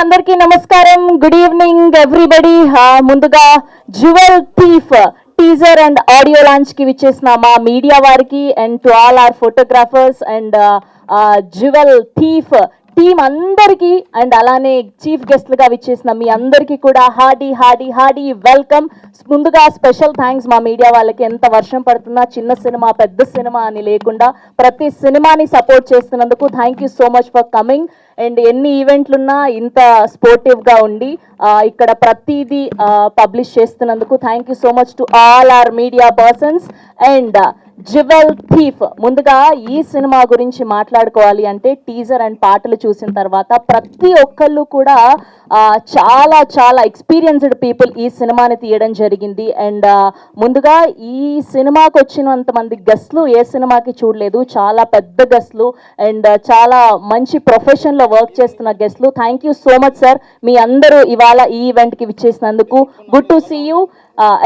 అందరికీ నమస్కారం. Good evening everybody. ముందుగా jewel thief teaser and audio launch కి విచ్చేసిన మా మీడియా వారికి and to all our photographers and jewel thief team అందరికీ అండ్ అలానే చీఫ్ గెస్ట్లుగా విచ్చేసిన మీ అందరికీ కూడా హార్డీ వెల్కమ్. ముందుగా స్పెషల్ థ్యాంక్స్ మా మీడియా వాళ్ళకి. ఎంత వర్షం పడుతున్నా చిన్న సినిమా పెద్ద సినిమా అని లేకుండా ప్రతి సినిమాని సపోర్ట్ చేస్తున్నందుకు thank you so much for coming. And ఎన్ని ఈవెంట్లున్నా ఇంత స్పోర్టివ్గా ఉండి ఇక్కడ ప్రతిదీ పబ్లిష్ చేస్తున్నందుకు thank you so much to all our media persons. And jewel Thief, ముందుగా ఈ సినిమా గురించి మాట్లాడుకోవాలి అంటే టీజర్ అండ్ పాటలు చూసిన తర్వాత ప్రతి ఒక్కళ్ళు కూడా చాలా చాలా ఎక్స్పీరియన్స్డ్ పీపుల్ ఈ సినిమాని తీయడం జరిగింది. అండ్ ముందుగా ఈ సినిమాకి వచ్చినంత మంది గెస్ట్లు ఏ సినిమాకి చూడలేదు. చాలా పెద్ద గెస్ట్లు అండ్ చాలా మంచి ప్రొఫెషన్లో వర్క్ చేస్తున్న గెస్ట్లు. Thank you so much sir. మీ అందరూ ఇవాళ ఈ ఈవెంట్కి విచ్చేసినందుకు. Good to see you.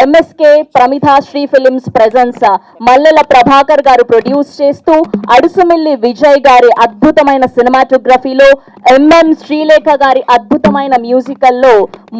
MSK Pramitha Sri films presents Mallela Prabhakar garu produce చేస్తూ అడుసుమిల్లి విజయ్ గారి అద్భుతమైన సినిమాటోగ్రఫీలో, ఎంఎం శ్రీలేఖ గారి అద్భుతమైన మ్యూజికల్లో,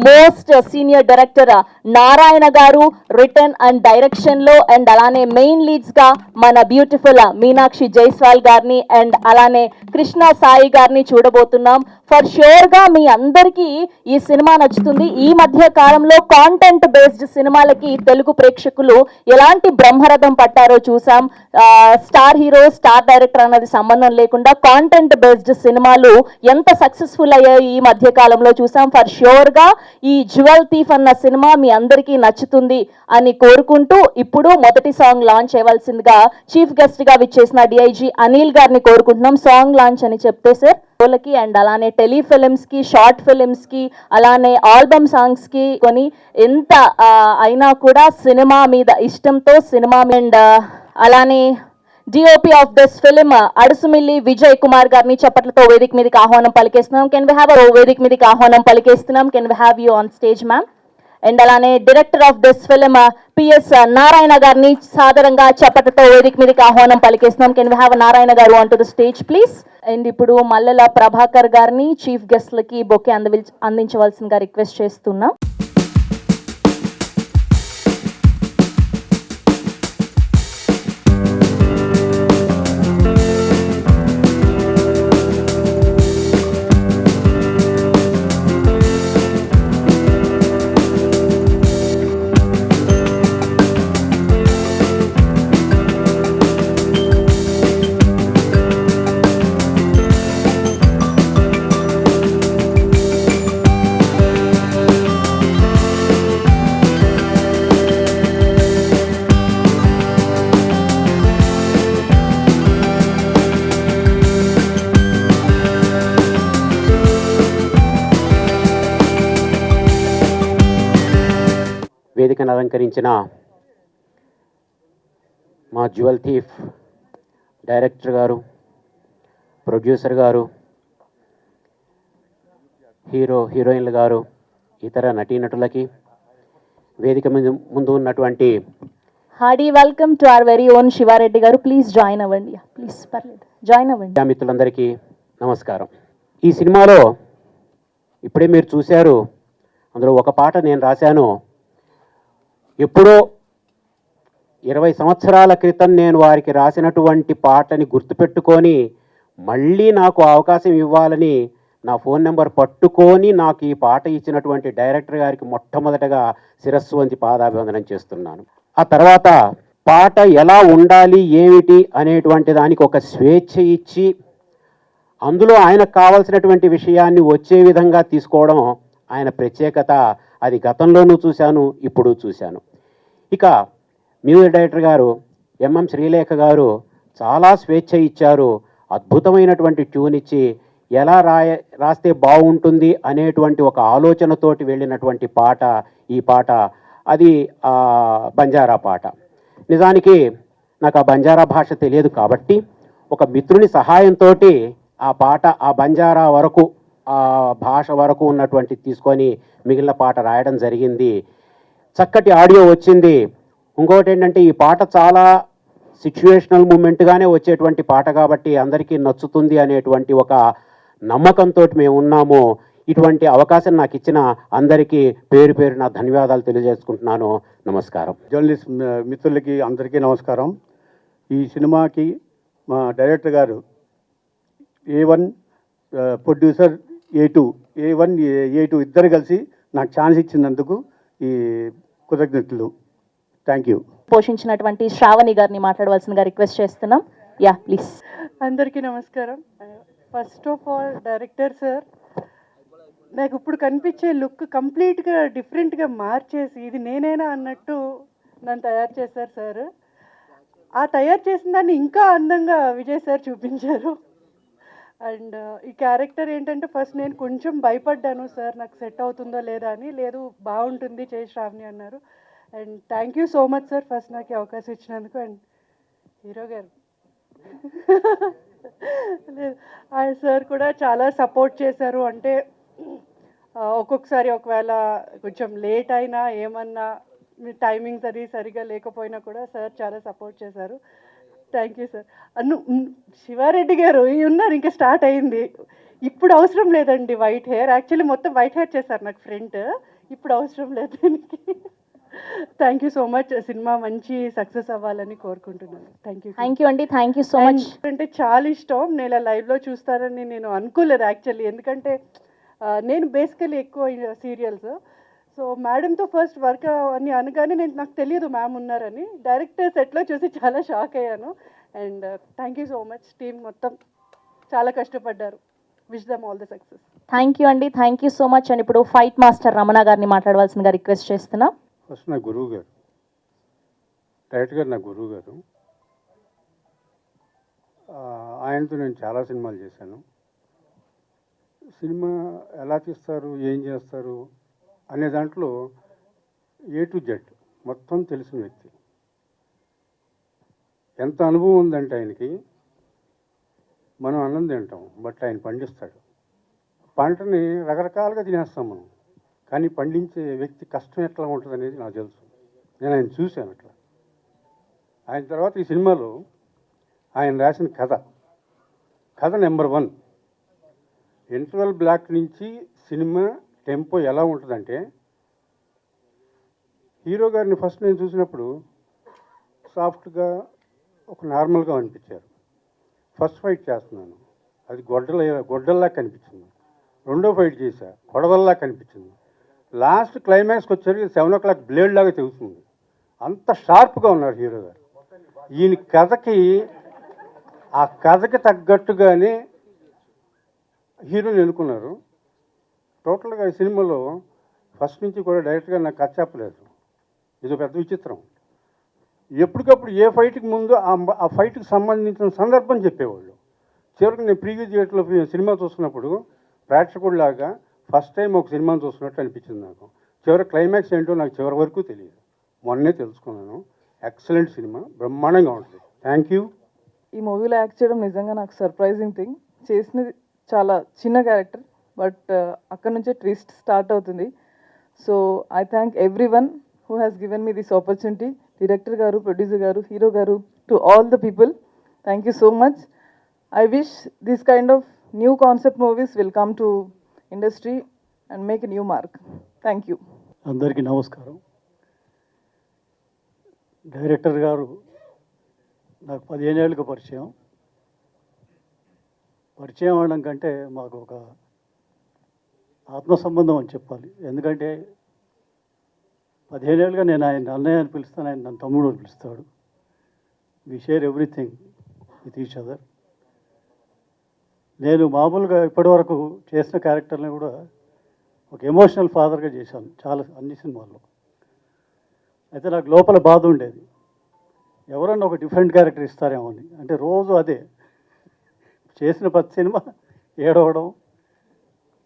మోస్ట్ సీనియర్ డైరెక్టర్ నారాయణ గారు రిటర్న్ అండ్ డైరెక్షన్లో, అండ్ అలానే మెయిన్ లీడ్స్గా మన బ్యూటిఫుల్ మీనాక్షి జైస్వాల్ గారిని అండ్ అలానే కృష్ణ సాయి గారిని చూడబోతున్నాం. ఫర్ ష్యూర్గా మీ అందరికీ ఈ సినిమా నచ్చుతుంది. ఈ మధ్య కాలంలో కాంటెంట్ బేస్డ్ సినిమాలకి తెలుగు ప్రేక్షకులు ఎలాంటి బ్రహ్మరథం పట్టారో చూసాం. స్టార్ హీరో స్టార్ డైరెక్టర్ అన్నది సంబంధం లేకుండా కాంటెంట్ బేస్డ్ సినిమాలు ఎంత సక్సెస్ఫుల్ అయ్యాయో ఈ మధ్య కాలంలో చూసాం. ఫర్ ష్యూర్గా ఈ జ్యువెల్ థీఫ్ అన్న సినిమా మీ అందరికీ నచ్చుతుంది అని కోరుకుంటూ ఇప్పుడు మొదటి సాంగ్ లాంచ్ అవ్వాల్సిందిగా చీఫ్ గెస్ట్ గా విచ్చేసిన డిఐజీ అనిల్ గారిని కోరుకుంటున్నాం. సాంగ్ లాంచ్ అని చెప్తే సార్ కి అండ్ అలానే టెలిఫిలిమ్స్ కి, షార్ట్ ఫిలిమ్స్ కి, అలానే ఆల్బమ్ సాంగ్స్ కి కొని ఎంత అయినా కూడా సినిమా మీద ఇష్టంతో సినిమా అండ్ అలానే DOP of this film Adusumilli Vijay Kumar గారిని చప్పట్లతో వేదిక మీదకి ఆహ్వానం పలికేస్తున్నాం. కెన్ వి హ్యావ్ వేదిక మీదకి ఆహ్వానం పలికేస్తున్నాం. Can we have you on stage ma'am. And అలానే director of this film PS Narayana గారిని సాదరంగా చప్పట్లతో వేదిక మీదకి ఆహ్వానం పలికేస్తున్నాం. Can we have Narayana garu on to the stage please. And ఇప్పుడు మల్లెల ప్రభాకర్ గారిని చీఫ్ గెస్ట్లకి బొకే అందించవలసిందిగా రిక్వెస్ట్ చేస్తున్నాం. వేదికను అలంకరించిన మా జ్యువెల్ థీఫ్ డైరెక్టర్ గారు, ప్రొడ్యూసర్ గారు, హీరోయిన్లు గారు, ఇతర నటీనటులకి, వేదిక ముందు ఉన్నటువంటి hearty welcome to our very own Sivareddy గారు. ప్లీజ్ జాయిన్ అవ్వండి. ప్లీజ్ పర్లేదు జాయిన్ అవ్వండి. మిత్రులందరికీ నమస్కారం. ఈ సినిమాలో ఇప్పుడే మీరు చూశారు, అందులో ఒక పాట నేను రాశాను. ఎప్పుడో 20 సంవత్సరాల క్రితం నేను వారికి రాసినటువంటి పాటని గుర్తుపెట్టుకొని మళ్ళీ నాకు అవకాశం ఇవ్వాలని నా ఫోన్ నెంబర్ పట్టుకొని నాకు ఈ పాట ఇచ్చినటువంటి డైరెక్టర్ గారికి మొట్టమొదటగా శిరస్సు వంచి పాదాభివందనం చేస్తున్నాను. ఆ తర్వాత పాట ఎలా ఉండాలి ఏమిటి అనేటువంటి దానికి ఒక స్వేచ్ఛ ఇచ్చి అందులో ఆయనకు కావాల్సినటువంటి విషయాన్ని వచ్చే విధంగా తీసుకోవడం ఆయన ప్రత్యేకత. అది గతంలోనూ చూశాను, ఇప్పుడు చూశాను. ఇక మ్యూజిక్ డైరెక్టర్ గారు ఎంఎం శ్రీలేఖ గారు చాలా స్వేచ్ఛ ఇచ్చారు. అద్భుతమైనటువంటి ట్యూన్ ఇచ్చి ఎలా రాస్తే బాగుంటుంది అనేటువంటి ఒక ఆలోచనతోటి వెళ్ళినటువంటి పాట ఈ పాట. అది బంజారా పాట. నిజానికి నాకు ఆ బంజారా భాష తెలియదు కాబట్టి ఒక మిత్రుని సహాయంతో ఆ పాట ఆ బంజారా వరకు ఆ భాష వరకు ఉన్నటువంటి తీసుకొని మిగిలిన పాట రాయడం జరిగింది. చక్కటి ఆడియో వచ్చింది. ఇంకోటి ఏంటంటే ఈ పాట చాలా సిచ్యువేషనల్ మూమెంట్గానే వచ్చేటువంటి పాట కాబట్టి అందరికీ నచ్చుతుంది అనేటువంటి ఒక నమ్మకంతో మేము ఉన్నాము. ఇటువంటి అవకాశం నాకు ఇచ్చిన అందరికీ పేరు పేరున ధన్యవాదాలు తెలియజేసుకుంటున్నాను. నమస్కారం. జర్నలిస్ట్ మిత్రులకి అందరికీ నమస్కారం. ఈ సినిమాకి మా డైరెక్టర్ గారు A1, ప్రొడ్యూసర్ A2 ఇద్దరు కలిసి నాకు ఛాన్స్ ఇచ్చినందుకు ఈ కృతజ్ఞతలు. Thank you. పోషించినటువంటి శ్రావణి గారిని మాట్లాడవలసిందిగా రిక్వెస్ట్ చేస్తున్నాం. Yeah please. అందరికీ నమస్కారం. First of all director sir నాకు ఇప్పుడు కనిపించే లుక్ కంప్లీట్గా డిఫరెంట్గా మార్చేసి ఇది నేనేనా అన్నట్టు నన్ను తయారు చేశారు సార్. ఆ తయారు చేసిన దాన్ని ఇంకా అందంగా విజయ్ సార్ చూపించారు. అండ్ ఈ క్యారెక్టర్ ఏంటంటే ఫస్ట్ నేను కొంచెం భయపడ్డాను సార్ నాకు సెట్ అవుతుందో లేదా అని. లేదు బాగుంటుంది చేయి శ్రావణి అన్నారు. And thank you so much sir first నాకు ఈ అవకాశం ఇచ్చినందుకు. అండ్ హీరో గారు లేదు ఆయన సార్ కూడా చాలా సపోర్ట్ చేశారు. అంటే ఒక్కొక్కసారి ఒకవేళ కొంచెం లేట్ అయినా ఏమన్నా మీ టైమింగ్స్ అది సరిగా లేకపోయినా కూడా సార్ చాలా సపోర్ట్ చేశారు. Thank you sir. శివారెడ్డి గారు ఉన్నారు ఇంకా స్టార్ట్ అయింది. ఇప్పుడు అవసరం లేదండి వైట్ హెయిర్. యాక్చువల్లీ మొత్తం వైట్ హెయిర్ చేశారు నాకు ఫ్రంట్. ఇప్పుడు అవసరం లేదు దీనికి. Thank you so much. Cinema మంచి సక్సెస్ అవ్వాలని కోరుకుంటున్నాను. థ్యాంక్ యూ అండి. Thank you so much. అంటే చాలా ఇష్టం. నేను ఇలా లైవ్లో చూస్తానని నేను అనుకోలేదు యాక్చువల్లీ. ఎందుకంటే నేను బేసికలీ ఎక్కువ సీరియల్స్. సో మేడంతో ఫస్ట్ వర్క్ అని అనగానే నాకు తెలియదు మ్యామ్ ఉన్నారని. డైరెక్టర్ సెట్లో చూసి చాలా షాక్ అయ్యాను. And thank you so much. Team మొత్తం చాలా కష్టపడ్డారు. Wish them all the success. Thank you అండి. Thank you so much. And ఇప్పుడు ఫైట్ మాస్టర్ రమణ గారిని మాట్లాడవలసిందిగా రిక్వెస్ట్ చేస్తున్నాం. ఫస్ట్ నా గురువు గారు, డైరెక్టర్ గారు నా గురువు గారు. ఆయనతో నేను చాలా సినిమాలు చేశాను. సినిమా ఎలా తీస్తారు, ఏం చేస్తారు అనే దాంట్లో A to Z మొత్తం తెలిసిన వ్యక్తి. ఎంత అనుభవం ఉందంటే ఆయనకి, మనం అన్నం తింటాం బట్ ఆయన పండిస్తాడు. పంటని రకరకాలుగా తినేస్తాం మనం, కానీ పండించే వ్యక్తి కష్టం ఎట్లా ఉంటుంది అనేది నాకు తెలుసు. నేను ఆయన చూశాను అట్లా. ఆయన తర్వాత ఈ సినిమాలో ఆయన రాసిన కథ నెంబర్ 1. ఇంటర్వెల్ బ్లాక్ నుంచి సినిమా టెంపో ఎలా ఉంటుందంటే, హీరో గారిని ఫస్ట్ నేను చూసినప్పుడు సాఫ్ట్గా ఒక నార్మల్గా అనిపించారు. ఫస్ట్ ఫైట్ చేస్తున్నాను, అది గొడ్డల్లా కనిపించింది. రెండో ఫైట్ చేశా, కొడవల్లా కనిపించింది. లాస్ట్ క్లైమాక్స్కి వచ్చేసరికి 7 o'clock బ్లేడ్ లాగా తెగుతుంది. అంత షార్ప్గా ఉన్నారు హీరో గారు. ఈయన కథకి తగ్గట్టుగానే హీరోని ఎన్నుకున్నారు. టోటల్గా ఈ సినిమాలో ఫస్ట్ నుంచి కూడా డైరెక్ట్గా నాకు కథ చెప్పలేదు. ఇది పెద్ద విచిత్రం. ఎప్పటికప్పుడు ఏ ఫైట్కి ముందు ఆ ఫైట్కి సంబంధించిన సందర్భం చెప్పేవాళ్ళు. చివరికి నేను ప్రీవ్యూ థియేటర్లో సినిమా చూస్తున్నప్పుడు ప్రేక్షకుడిలాగా ఫస్ట్ టైం ఒక సినిమాను చూస్తున్నట్టు అనిపించింది నాకు. చివరి క్లైమాక్స్ ఏంటో నాకు చివరి వరకు తెలియదు, మొన్నే తెలుసుకున్నాను. ఎక్సలెంట్ సినిమా, బ్రహ్మాండంగా ఉంటుంది. Thank you. ఈ మూవీలో యాక్ట్ చేయడం నిజంగా నాకు సర్ప్రైజింగ్ థింగ్. చేసినది చాలా చిన్న క్యారెక్టర్, బట్ అక్కడ నుంచే ట్విస్ట్ స్టార్ట్ అవుతుంది. So I thank every one who has given me this opportunity. Director గారు, ప్రొడ్యూసర్ గారు, హీరో గారు, to all the people, thank you so much. I wish this kind of new concept movies will come to industry and make a new mark. Thank you. అందరికీ నమస్కారం. Director గారు నాకు 15 ఏళ్ళకి పరిచయం అవడం కంటే మాకు ఒక ఆత్మ సంబంధం అని చెప్పాలి. ఎందుకంటే 15 ఏళ్ళుగా నేను ఆయన అన్నయ్య అని పిలుస్తాను, ఆయన నన్ను తమ్ముడు అని పిలుస్తాడు. We share everything with each other. నేను మామూలుగా ఇప్పటివరకు చేసిన క్యారెక్టర్ని కూడా ఒక ఎమోషనల్ ఫాదర్గా చేశాను చాలా అన్ని సినిమాల్లో. అయితే నాకు లోపల బాధ ఉండేది, ఎవరన్నా ఒక డిఫరెంట్ క్యారెక్టర్ ఇస్తారేమో అని. అంటే రోజు అదే చేసిన ప్రతి సినిమా ఏడవడం,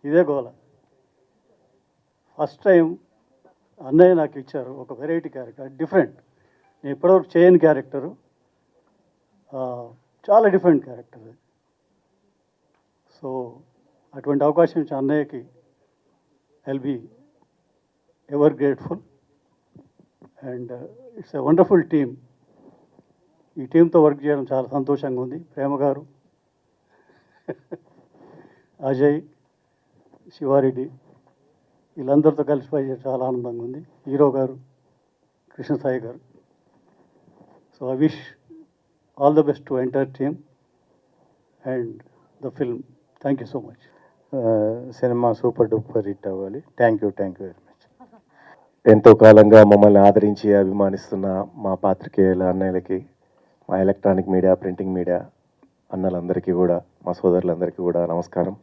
ఇదే గోల. ఫస్ట్ టైం అన్నయ్య నాకు ఇచ్చారు ఒక వెరైటీ క్యారెక్టర్, డిఫరెంట్. నేను ఇప్పటివరకు చేయని క్యారెక్టరు, చాలా డిఫరెంట్ క్యారెక్టర్. సో అటువంటి అవకాశం ఇచ్చిన అన్నయ్యకి I'll be ever grateful. And it's a wonderful team. ఈ టీంతో వర్క్ చేయడం చాలా సంతోషంగా ఉంది. ప్రేమ గారు, అజయ్, శివారెడ్డి వీళ్ళందరితో కలిసి పనిచేయడం చాలా ఆనందంగా ఉంది. హీరో గారు, Krishna Sai garu. So I wish all the best to entire team and the film. Thank you so much. సినిమా సూపర్ డూపర్ హిట్ అవ్వాలి. Thank you very much. ఎంతో కాలంగా మమ్మల్ని ఆదరించి అభిమానిస్తున్న మా పాత్రికేయుల అన్నయ్యలకి, మా ఎలక్ట్రానిక్ మీడియా, ప్రింటింగ్ మీడియా అన్నలందరికీ కూడా, మా సోదరులందరికీ కూడా నమస్కారం.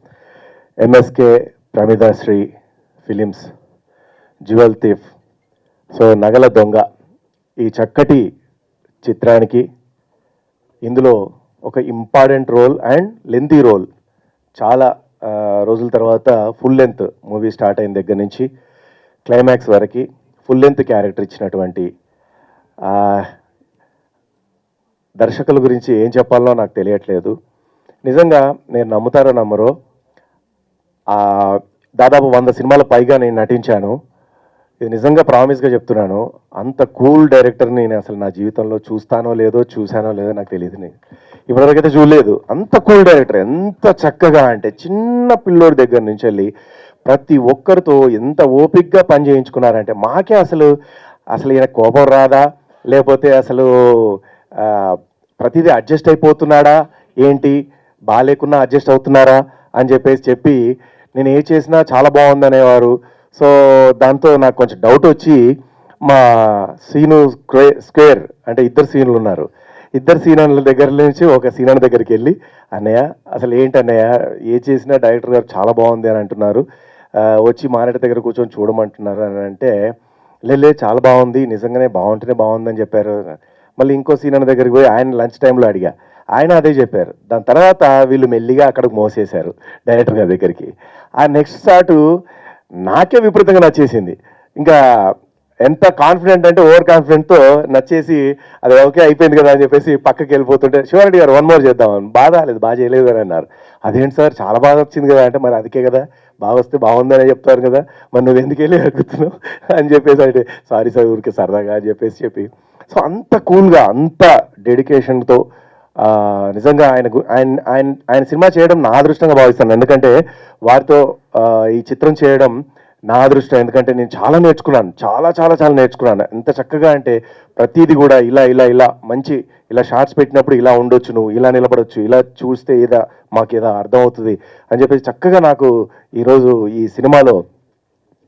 MSK Pramidasri films jewel thief, so నగల దొంగ, ఈ చక్కటి చిత్రానికి ఇందులో ఒక important role and lengthy role, చాలా రోజుల తర్వాత ఫుల్ లెంత్ మూవీ స్టార్ట్ అయిన దగ్గర నుంచి క్లైమాక్స్ వరకు ఫుల్ లెంత్ క్యారెక్టర్ ఇచ్చినటువంటి దర్శకుల గురించి ఏం చెప్పాలో నాకు తెలియట్లేదు. నిజంగా నేను నమ్ముతారో నమ్మరో, దాదాపు 100 సినిమాల పైగా నేను నటించాను. ఇది నిజంగా ప్రామిస్గా చెప్తున్నాను, అంత కూల్ డైరెక్టర్ని నేను అసలు నా జీవితంలో చూస్తానో లేదో నాకు తెలియదు. నేను ఇప్పటివరకైతే చూడలేదు. అంత కూల్ డైరెక్టర్, ఎంత చక్కగా అంటే చిన్న పిల్లోడి దగ్గర నుంచి వెళ్ళి ప్రతి ఒక్కరితో ఎంత ఓపిక్గా పని చేయించుకున్నారంటే మాకే అసలు ఈయన కోపం రాదా, లేకపోతే అసలు ప్రతిదీ అడ్జస్ట్ అయిపోతున్నాడా ఏంటి, బాగాలేకున్నా అడ్జస్ట్ అవుతున్నారా అని చెప్పి నేను ఏ చేసినా చాలా బాగుందనేవారు. సో దాంతో నాకు కొంచెం డౌట్ వచ్చి మా సీను స్క్వేర్ అంటే 2 సీన్లు ఉన్నారు, 2 సీనర్ల దగ్గర నుంచి ఒక సీనర్ దగ్గరికి వెళ్ళి, అన్నయ్య అసలు ఏంటి అన్నయ్య ఏ చేసినా డైరెక్టర్ గారు చాలా బాగుంది అని అంటున్నారు, వచ్చి మానేట దగ్గర కూర్చొని చూడమంటున్నారు అని అంటే, లే చాలా బాగుంది, నిజంగానే బాగుంటేనే బాగుందని చెప్పారు. మళ్ళీ ఇంకో సీనర్ దగ్గరికి పోయి ఆయన లంచ్ టైంలో అడిగా, ఆయన అదే చెప్పారు. దాని తర్వాత వీళ్ళు మెల్లిగా అక్కడికి మోసేశారు డైరెక్టర్ గారి దగ్గరికి. ఆ నెక్స్ట్ షాటు నాకే విపరీతంగా నచ్చేసింది. ఇంకా ఎంత కాన్ఫిడెంట్ అంటే ఓవర్ కాన్ఫిడెంట్తో నచ్చేసి అది ఓకే అయిపోయింది కదా అని చెప్పేసి పక్కకి వెళ్ళిపోతుంటే, శివారెడ్డి గారు 1 మోర్ చేద్దామని, బాగా చేయలేదు అని అన్నారు. అదేంటి సార్ చాలా బాగా వచ్చింది కదా అంటే, మరి అందుకే కదా బాగా వస్తే బాగుందని చెప్తారు కదా, మరి నువ్వు ఎందుకు వెళ్ళి అడుగుతున్నావు అని చెప్పేసి అంటే, సారీ సార్ ఊరికి సరదాగా అని చెప్పి సో అంత కూల్గా అంత డెడికేషన్తో నిజంగా ఆయన సినిమా చేయడం నా అదృష్టంగా భావిస్తాను. ఎందుకంటే వారితో ఈ చిత్రం చేయడం నా అదృష్టం. ఎందుకంటే నేను చాలా నేర్చుకున్నాను, చాలా నేర్చుకున్నాను. ఎంత చక్కగా అంటే ప్రతిదీ కూడా ఇలా మంచి ఇలా షార్ట్స్ పెట్టినప్పుడు ఇలా ఉండొచ్చు, నువ్వు ఇలా నిలబడొచ్చు, ఇలా చూస్తే మాకు ఏదో అర్థం అవుతుంది అని చెప్పేసి చక్కగా నాకు ఈరోజు ఈ సినిమాలో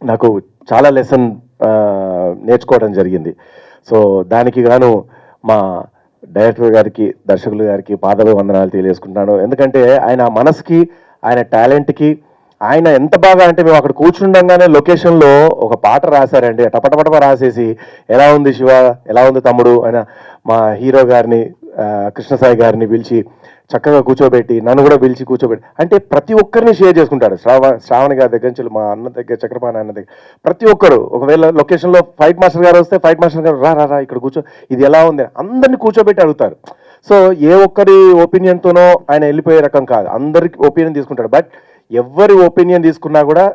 నాకు చాలా లెసన్ నేర్చుకోవడం జరిగింది. సో దానికి గాను మా డైరెక్టర్ గారికి, దర్శకులు గారికి పాదాభివందనాలు తెలియజేసుకుంటున్నాను. ఎందుకంటే ఆయన మనసుకి, ఆయన టాలెంట్కి, ఆయన ఎంత బాగా అంటే మేము అక్కడ కూర్చుండగానే లొకేషన్లో ఒక పాట రాశారండి, టపటపటప రాసేసి ఎలా ఉంది శివ, ఎలా ఉంది తమ్ముడు ఆయన మా హీరో గారిని కృష్ణసాయి గారిని పిలిచి చక్కగా కూర్చోబెట్టి, నన్ను కూడా పిలిచి కూర్చోబెట్టి, అంటే ప్రతి ఒక్కరిని షేర్ చేసుకుంటాడు. శ్రావణి గారి దగ్గర నుంచి మా అన్న దగ్గర, చక్రపాణి అన్న దగ్గర ప్రతి ఒక్కరు, ఒకవేళ లొకేషన్లో ఫైట్ మాస్టర్ గారు వస్తే ఫైట్ మాస్టర్ గారు రా ఇక్కడ కూర్చో, ఇది ఎలా ఉంది అందరినీ కూర్చోబెట్టి అడుగుతారు. సో ఏ ఒక్కరి ఒపీనియన్తోనో ఆయన వెళ్ళిపోయే రకం కాదు, అందరికి ఒపీనియన్ తీసుకుంటాడు. బట్ ఎవరి ఒపీనియన్ తీసుకున్నా కూడా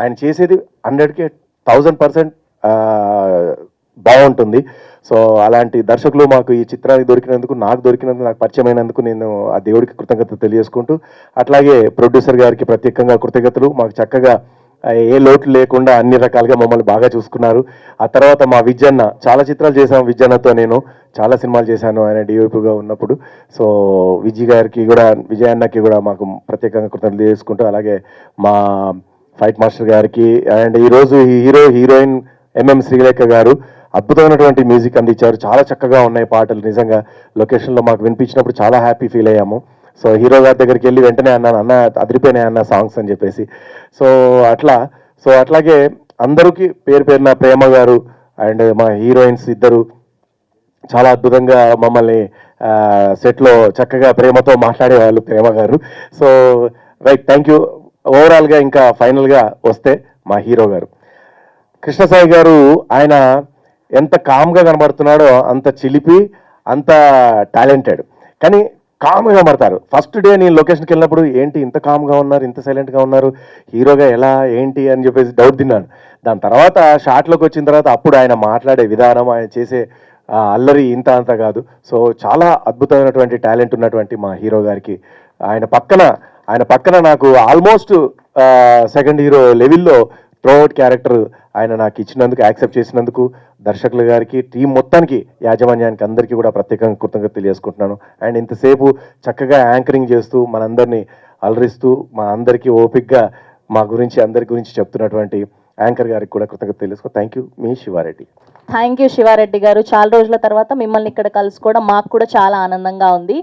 ఆయన చేసేది 100కి 1000% బాగుంటుంది. సో అలాంటి దర్శకులు మాకు ఈ చిత్రానికి దొరికినందుకు, నాకు పరిచయమైనందుకు నేను ఆ దేవుడికి కృతజ్ఞతలు తెలియజేసుకుంటూ, అట్లాగే ప్రొడ్యూసర్ గారికి ప్రత్యేకంగా కృతజ్ఞతలు. మాకు చక్కగా ఏ లోటు లేకుండా అన్ని రకాలుగా మమ్మల్ని బాగా చూసుకున్నారు. ఆ తర్వాత మా విజయన్న, చాలా చిత్రాలు చేశాము విజయన్నతో, నేను చాలా సినిమాలు చేశాను ఆయన డిఓపిగా ఉన్నప్పుడు. సో విజయన్నకి కూడా మాకు ప్రత్యేకంగా కృతజ్ఞతలు తెలియజేసుకుంటూ, అలాగే మా ఫైట్ మాస్టర్ గారికి అండ్ ఈరోజు హీరోయిన్ ఎంఎం శ్రీలేఖ గారు అద్భుతమైనటువంటి మ్యూజిక్ అందించారు. చాలా చక్కగా ఉన్నాయి పాటలు. నిజంగా లొకేషన్లో మాకు వినిపించినప్పుడు చాలా హ్యాపీ ఫీల్ అయ్యాము. సో హీరో గారి దగ్గరికి వెళ్ళి వెంటనే అన్నాను, అన్న అదిరిపోయినాయి అన్న సాంగ్స్ అని చెప్పేసి. సో అట్లాగే అందరికీ పేరున ప్రేమ గారు అండ్ మా హీరోయిన్స్ ఇద్దరు చాలా అద్భుతంగా మమ్మల్ని సెట్లో చక్కగా ప్రేమతో మాట్లాడేవాళ్ళు, ప్రేమ గారు. So right, thank you. ఓవరాల్గా ఇంకా ఫైనల్గా వస్తే మా హీరో గారు కృష్ణసాయి గారు, ఆయన ఎంత కామ్గా కనబడుతున్నాడో అంత చిలిపి, అంత టాలెంటెడ్, కానీ కామ్గా కనబడతారు. ఫస్ట్ డే నేను లొకేషన్కి వెళ్ళినప్పుడు ఏంటి ఇంత కామ్గా ఉన్నారు, ఇంత సైలెంట్గా ఉన్నారు, హీరోగా ఎలా ఏంటి అని చెప్పేసి డౌట్ తిన్నాను. దాని తర్వాత షాట్లోకి వచ్చిన తర్వాత అప్పుడు ఆయన మాట్లాడే విధానం, ఆయన చేసే అల్లరి ఇంత అంత కాదు. సో చాలా అద్భుతమైనటువంటి టాలెంట్ ఉన్నటువంటి మా హీరో గారికి ఆయన పక్కన నాకు ఆల్మోస్ట్ సెకండ్ హీరో లెవెల్లో త్రోఅవుట్ క్యారెక్టర్ ఆయన నాకు ఇచ్చినందుకు, యాక్సెప్ట్ చేసినందుకు దర్శకులు గారికి, టీం మొత్తానికి, యాజమాన్యానికి అందరికీ కూడా ప్రత్యేకంగా కృతజ్ఞత తెలియజేసుకుంటున్నాను. అండ్ ఇంతసేపు చక్కగా యాంకరింగ్ చేస్తూ మనందరినీ అలరిస్తూ మా అందరికీ ఓపిక్గా మా గురించి అందరి గురించి చెప్తున్నటువంటి యాంకర్ గారికి కూడా కృతజ్ఞత తెలుసుకో. Thank you. మీ శివారెడ్డి. థ్యాంక్ యూ శివారెడ్డి గారు. చాలా రోజుల తర్వాత మిమ్మల్ని ఇక్కడ కలుసుకోవడం మాకు కూడా చాలా ఆనందంగా ఉంది.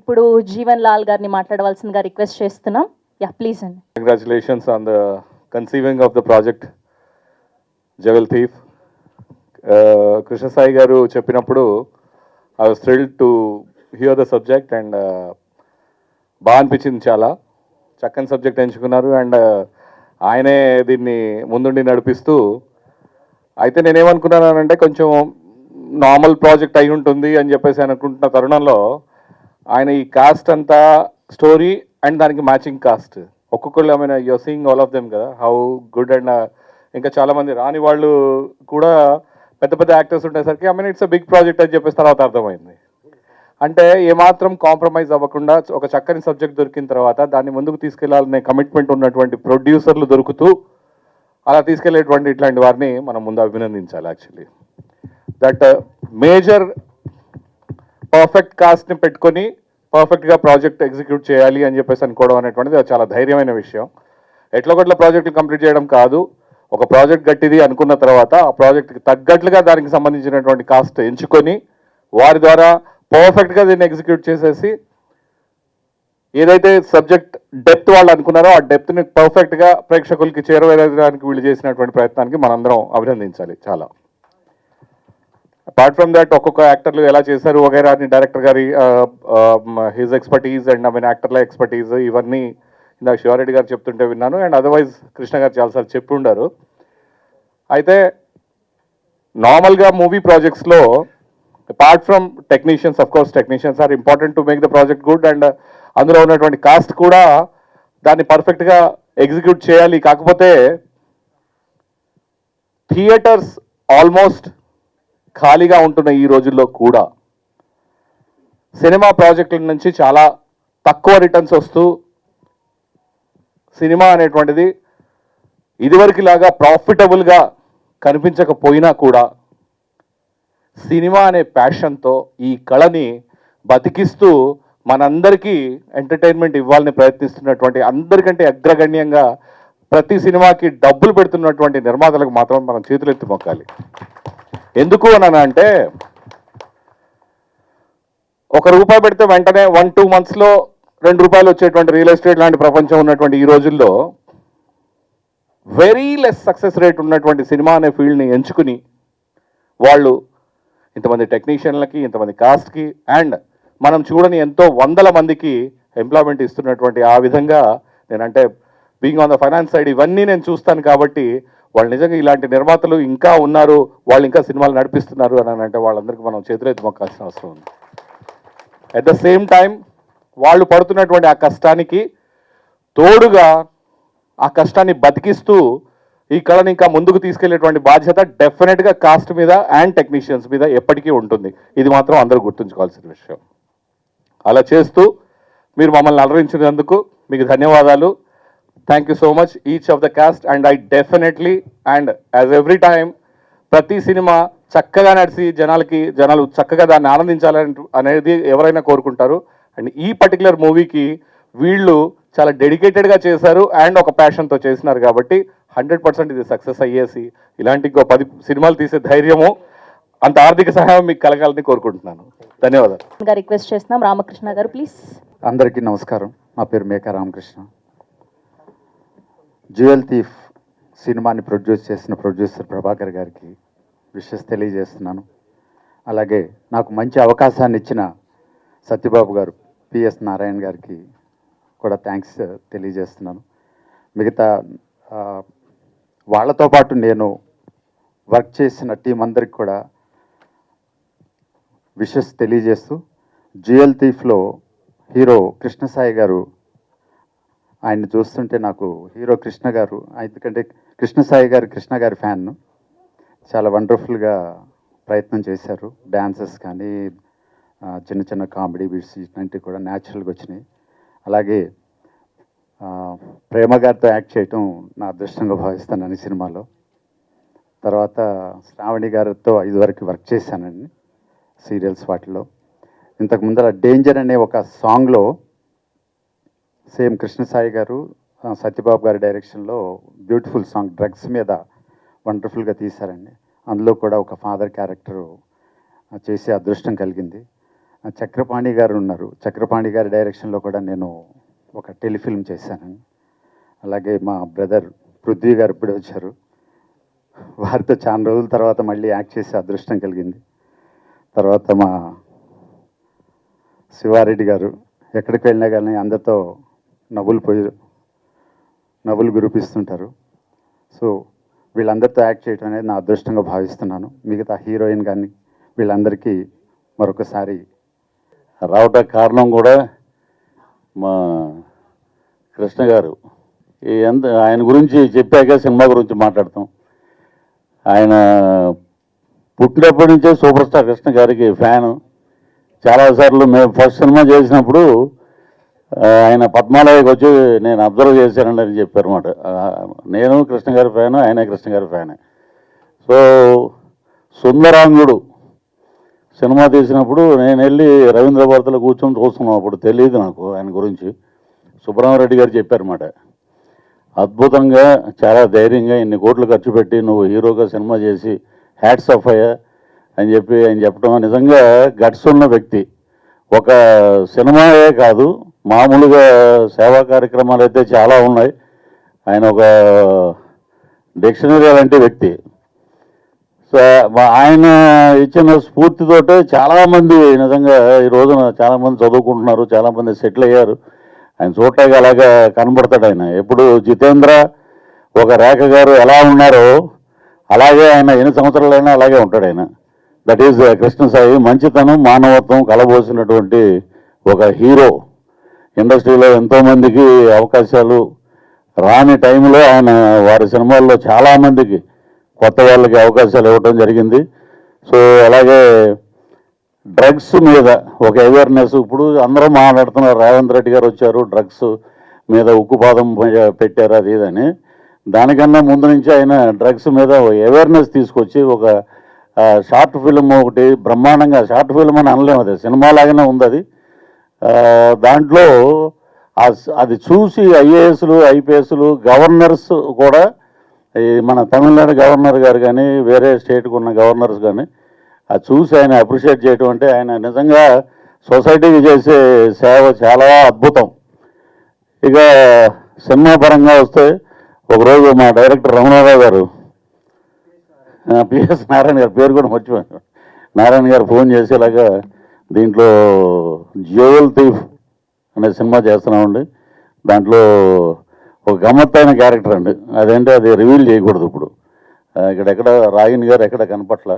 ఇప్పుడు జీవన్ లాల్ గారిని మాట్లాడవలసిందిగా రిక్వెస్ట్ చేస్తున్నాం. యా ప్లీజ్ అండి. Congratulations on the conceiving of the project, Jewel Thief. Krishna Sai garu చెప్పినప్పుడు I was thrilled to hear the subject and బాగా అనిపించింది. చాలా చక్కని సబ్జెక్ట్ ఎంచుకున్నారు అండ్ ఆయనే దీన్ని ముందుండి నడిపిస్తూ. అయితే నేనేమనుకున్నానంటే కొంచెం నార్మల్ ప్రాజెక్ట్ అయి ఉంటుంది అని చెప్పేసి అనుకుంటున్న తరుణంలో ఆయన ఈ కాస్ట్ అంతా స్టోరీ అండ్ దానికి మ్యాచింగ్ కాస్ట్ ఒక్కొక్కళ్ళు, I mean you are seeing all of them కదా, హౌ గుడ్. అండ్ ఇంకా చాలామంది రాని వాళ్ళు కూడా పెద్ద పెద్ద యాక్టర్స్ ఉండేసరికి I mean it's a big project అని చెప్పేసి తర్వాత అర్థమైంది. అంటే ఏమాత్రం కాంప్రమైజ్ అవ్వకుండా ఒక చక్కని సబ్జెక్ట్ దొరికిన తర్వాత దాన్ని ముందుకు తీసుకెళ్లాలనే కమిట్మెంట్ ఉన్నటువంటి ప్రొడ్యూసర్లు దొరుకుతూ అలా తీసుకెళ్లేటువంటి ఇట్లాంటి వారిని మనం ముందు అభినందించాలి. యాక్చువల్లీ దట్ మేజర్ పర్ఫెక్ట్ కాస్ట్ని పెట్టుకొని పర్ఫెక్ట్గా ప్రాజెక్ట్ ఎగ్జిక్యూట్ చేయాలి అని చెప్పేసి అనుకోవడం అనేటువంటిది చాలా ధైర్యమైన విషయం. ఎట్లొకట్ల ప్రాజెక్టులు కంప్లీట్ చేయడం కాదు, ఒక ప్రాజెక్ట్ గట్టిది అనుకున్న తర్వాత ఆ ప్రాజెక్ట్కి తగ్గట్లుగా దానికి సంబంధించినటువంటి కాస్ట్ ఎంచుకొని వారి ద్వారా పర్ఫెక్ట్గా దీన్ని ఎగ్జిక్యూట్ చేసేసి ఏదైతే సబ్జెక్ట్ డెప్త్ వాళ్ళు అనుకున్నారో ఆ డెప్త్ని పర్ఫెక్ట్గా ప్రేక్షకులకి చేరవేయడానికి వీళ్ళు చేసినటువంటి ప్రయత్నానికి మనందరం అభినందించాలి. చాలా అపార్ట్ ఫ్రమ్ దాట్ ఒక్కొక్క యాక్టర్లు ఎలా చేశారు వగైరా అని డైరెక్టర్ గారి his expertise and I mean యాక్టర్ల ఎక్స్పర్టీజ్ ఇవన్నీ ఇందాక శివారెడ్డి గారు చెప్తుంటే విన్నాను. అండ్ అదర్వైజ్ కృష్ణ గారు చాలాసార్లు చెప్పి ఉండారు. అయితే నార్మల్గా మూవీ ప్రాజెక్ట్స్లో apart from technicians, of course technicians are important to make the project good and అందులో ఉన్నటువంటి కాస్ట్ కూడా దాన్ని పర్ఫెక్ట్గా ఎగ్జిక్యూట్ చేయాలి. కాకపోతే థియేటర్స్ ఆల్మోస్ట్ ఖాళీగా ఉంటున్న ఈ రోజుల్లో కూడా సినిమా ప్రాజెక్టుల నుంచి చాలా తక్కువ రిటర్న్స్ వస్తూ సినిమా అనేటువంటిది ఇదివరకులాగా ప్రాఫిటబుల్గా కనిపించకపోయినా కూడా సినిమా అనే ప్యాషన్తో ఈ కళని బతికిస్తూ మనందరికీ ఎంటర్టైన్మెంట్ ఇవ్వాలని ప్రయత్నిస్తున్నటువంటి అందరికంటే అగ్రగణ్యంగా ప్రతి సినిమాకి డబ్బులు పెడుతున్నటువంటి నిర్మాతలకు మాత్రం మనం చేతులెత్తి మొక్కాలి. ఎందుకు అని అంటే ₹1 పెడితే వెంటనే 1-2 monthsలో ₹2 వచ్చేటువంటి రియల్ ఎస్టేట్ లాంటి ప్రపంచం ఉన్నటువంటి ఈ రోజుల్లో వెరీ లెస్ సక్సెస్ రేట్ ఉన్నటువంటి సినిమా అనే ఫీల్డ్ని ఎంచుకుని వాళ్ళు ఇంతమంది టెక్నీషియన్లకి, ఇంతమంది కాస్ట్కి అండ్ మనం చూడని ఎంతో వందల మందికి ఎంప్లాయ్మెంట్ ఇస్తున్నటువంటి ఆ విధంగా నేనంటే being on the finance side ఇవన్నీ నేను చూస్తాను కాబట్టి వాళ్ళు నిజంగా ఇలాంటి నిర్మాతలు ఇంకా ఉన్నారు, వాళ్ళు ఇంకా సినిమాలు నడిపిస్తున్నారు అని అంటే వాళ్ళందరికీ మనం చేతులెత్తి మొక్కాల్సిన అవసరం ఉంది. అట్ ద సేమ్ టైం వాళ్ళు పడుతున్నటువంటి ఆ కష్టానికి తోడుగా ఆ కష్టాన్ని బతికిస్తూ ఈ కళని ఇంకా ముందుకు తీసుకెళ్లేటువంటి బాధ్యత డెఫినెట్గా కాస్ట్ మీద అండ్ టెక్నీషియన్స్ మీద ఎప్పటికీ ఉంటుంది. ఇది మాత్రం అందరూ గుర్తుంచుకోవాల్సిన విషయం. అలా చేస్తూ మీరు మమ్మల్ని అలరించినందుకు మీకు ధన్యవాదాలు. Thank you so much each of the cost and I definitely and as every time ప్రతి సినిమా చక్కగా నడిచి జనాలు చక్కగా దాన్ని ఆనందించాలని అనేది ఎవరైనా కోరుకుంటారు. అండ్ ఈ పర్టికులర్ మూవీకి వీళ్ళు చాలా డెడికేటెడ్గా చేశారు అండ్ ఒక ప్యాషన్తో చేసినారు కాబట్టి 100% ఇది సక్సెస్ అయ్యేసి ఇలాంటి ఇంకో 10 సినిమాలు తీసే ధైర్యము అంత ఆర్థిక సహాయం మీకు కలగాలని కోరుకుంటున్నాను. ధన్యవాదాలు. రిక్వెస్ట్ చేస్తున్నాం రామకృష్ణ గారు ప్లీజ్. అందరికీ నమస్కారం. నా పేరు మేకా రామకృష్ణ. జ్యువెల్ థీఫ్ సినిమాని ప్రొడ్యూస్ చేసిన ప్రొడ్యూసర్ ప్రభాకర్ గారికి విషెస్ తెలియజేస్తున్నాను. అలాగే నాకు మంచి అవకాశాన్ని ఇచ్చిన సత్యబాబు గారు, పిఎస్ నారాయణ గారికి కూడా థ్యాంక్స్ తెలియజేస్తున్నాను. మిగతా వాళ్ళతో పాటు నేను వర్క్ చేసిన టీం అందరికి కూడా విషెస్ తెలియజేస్తూ జ్యువెల్ థీఫ్లో హీరో కృష్ణసాయి గారు, ఆయన్ని చూస్తుంటే నాకు హీరో కృష్ణ గారు, ఎందుకంటే కృష్ణసాయి గారు కృష్ణ గారి ఫ్యాన్, చాలా వండర్ఫుల్గా ప్రయత్నం చేశారు. డ్యాన్సెస్ కానీ చిన్న చిన్న కామెడీ బీట్స్ ఇట్లాంటివి కూడా న్యాచురల్గా వచ్చినాయి. అలాగే ప్రేమ గారితో యాక్ట్ చేయటం నా అదృష్టంగా భావిస్తాను ఈ సినిమాలో. తర్వాత శ్రావణి గారితో ఇదివరకు వర్క్ చేశానండి సీరియల్స్ వాటిలో. ఇంతకు ముందర డేంజర్ అనే ఒక సాంగ్లో సేమ్ కృష్ణసాయి గారు సత్యబాబు గారి డైరెక్షన్లో బ్యూటిఫుల్ సాంగ్ డ్రగ్స్ మీద వండర్ఫుల్గా తీశారండి. అందులో కూడా ఒక ఫాదర్ క్యారెక్టరు చేసే అదృష్టం కలిగింది. చక్రపాణి గారు ఉన్నారు, చక్రపాణి గారి డైరెక్షన్లో కూడా నేను ఒక టెలిఫిల్మ్ చేశానండి. అలాగే మా బ్రదర్ పృథ్వీ గారు ఇప్పుడే వచ్చారు, వారితో చాలా రోజుల తర్వాత మళ్ళీ యాక్ట్ చేసే అదృష్టం కలిగింది. తర్వాత మా శివారెడ్డి గారు ఎక్కడికి వెళ్ళినా కానీ అందరితో నవ్వులు గురిపిస్తుంటారు. సో వీళ్ళందరితో యాక్ట్ చేయడం అనేది నా అదృష్టంగా భావిస్తున్నాను. మిగతా హీరోయిన్ కానీ వీళ్ళందరికీ మరొకసారి రావటానికి కారణం కూడా మా కృష్ణ గారు. ఆయన గురించి చెప్పాక సినిమా గురించి మాట్లాడతాం. ఆయన పుట్టినప్పటి నుంచే సూపర్ స్టార్ కృష్ణ గారికి ఫ్యాను. చాలాసార్లు మేము ఫస్ట్ సినిమా చేసినప్పుడు ఆయన పద్మాలయకి వచ్చి నేను అబ్జర్వ్ చేశానండి అని చెప్పారు అన్నమాట. నేను కృష్ణ గారి ఫ్యాను, ఆయన కృష్ణ గారి ఫ్యానే. సో సుందరాంగుడు సినిమా తీసినప్పుడు నేను వెళ్ళి రవీంద్ర భారతిలో కూర్చొని చూస్తున్నాం. అప్పుడు తెలియదు నాకు ఆయన గురించి. సుబ్రహ్మరెడ్డి గారు చెప్పారన్నమాట, అద్భుతంగా చాలా ధైర్యంగా ఇన్ని కోట్లు ఖర్చు పెట్టి నువ్వు హీరోగా సినిమా చేసి హ్యాట్స్ ఆఫ్ అయ్యా అని చెప్పి ఆయన చెప్పడం నిజంగా గట్స్ ఉన్న వ్యక్తి. ఒక సినిమాయే కాదు, మామూలుగా సేవా కార్యక్రమాలు అయితే చాలా ఉన్నాయి. ఆయన ఒక డిక్షనరీ లాంటి వ్యక్తి. సో ఆయన ఇచ్చిన స్ఫూర్తితోటే చాలామంది నిజంగా ఈ రోజున చాలామంది చదువుకుంటున్నారు, చాలామంది సెటిల్ అయ్యారు. ఆయన చూడటానికి అలాగా కనబడతాడు. ఆయన ఎప్పుడు జితేంద్ర, ఒక రేఖ గారు ఎలా ఉన్నారో అలాగే ఆయన ఎన్ని సంవత్సరాలైనా అలాగే ఉంటాడు ఆయన. That is Krishnasai. మంచితనం, మానవత్వం కలబోసినటువంటి ఒక హీరో. ఇండస్ట్రీలో ఎంతోమందికి అవకాశాలు రాని టైంలో ఆయన వారి సినిమాల్లో చాలామందికి కొత్త వాళ్ళకి అవకాశాలు ఇవ్వడం జరిగింది. సో అలాగే డ్రగ్స్ మీద ఒక అవేర్నెస్ ఇప్పుడు అందరూ మాట్లాడుతున్నారు. రేవంత్ రెడ్డి గారు వచ్చారు, డ్రగ్స్ మీద ఉక్కుపాదం పెట్టారు అది ఇదని. దానికన్నా ముందు నుంచి ఆయన డ్రగ్స్ మీద అవేర్నెస్ తీసుకొచ్చి ఒక షార్ట్ ఫిల్మ్ ఒకటి బ్రహ్మాండంగా, షార్ట్ ఫిల్మ్ అని అనలేము, అది సినిమా లాగానే ఉంది అది. దాంట్లో అది చూసి ఐఏఎస్లు, ఐపీఎస్లు, గవర్నర్స్ కూడా, మన తమిళనాడు గవర్నర్ గారు కానీ వేరే స్టేట్కి ఉన్న గవర్నర్స్ కానీ అది చూసి ఆయన అప్రిషియేట్ చేయటం అంటే ఆయన నిజంగా సొసైటీకి చేసే సేవ చాలా అద్భుతం. ఇక సినిమా పరంగా వస్తే ఒకరోజు మా డైరెక్టర్ రమణారావు గారు, పిఎస్ నారాయణ గారు, పేరు కూడా మర్చిపోయాను, నారాయణ గారు ఫోన్ చేసేలాగా దీంట్లో జ్యువెల్ థీఫ్ అనే సినిమా చేస్తున్నామండి. దాంట్లో ఒక గమ్మత్తైన క్యారెక్టర్ అండి. అదేంటే అది రివీల్ చేయకూడదు ఇప్పుడు. ఇక్కడెక్కడ రాగిణి గారు ఎక్కడ కనపట్ల.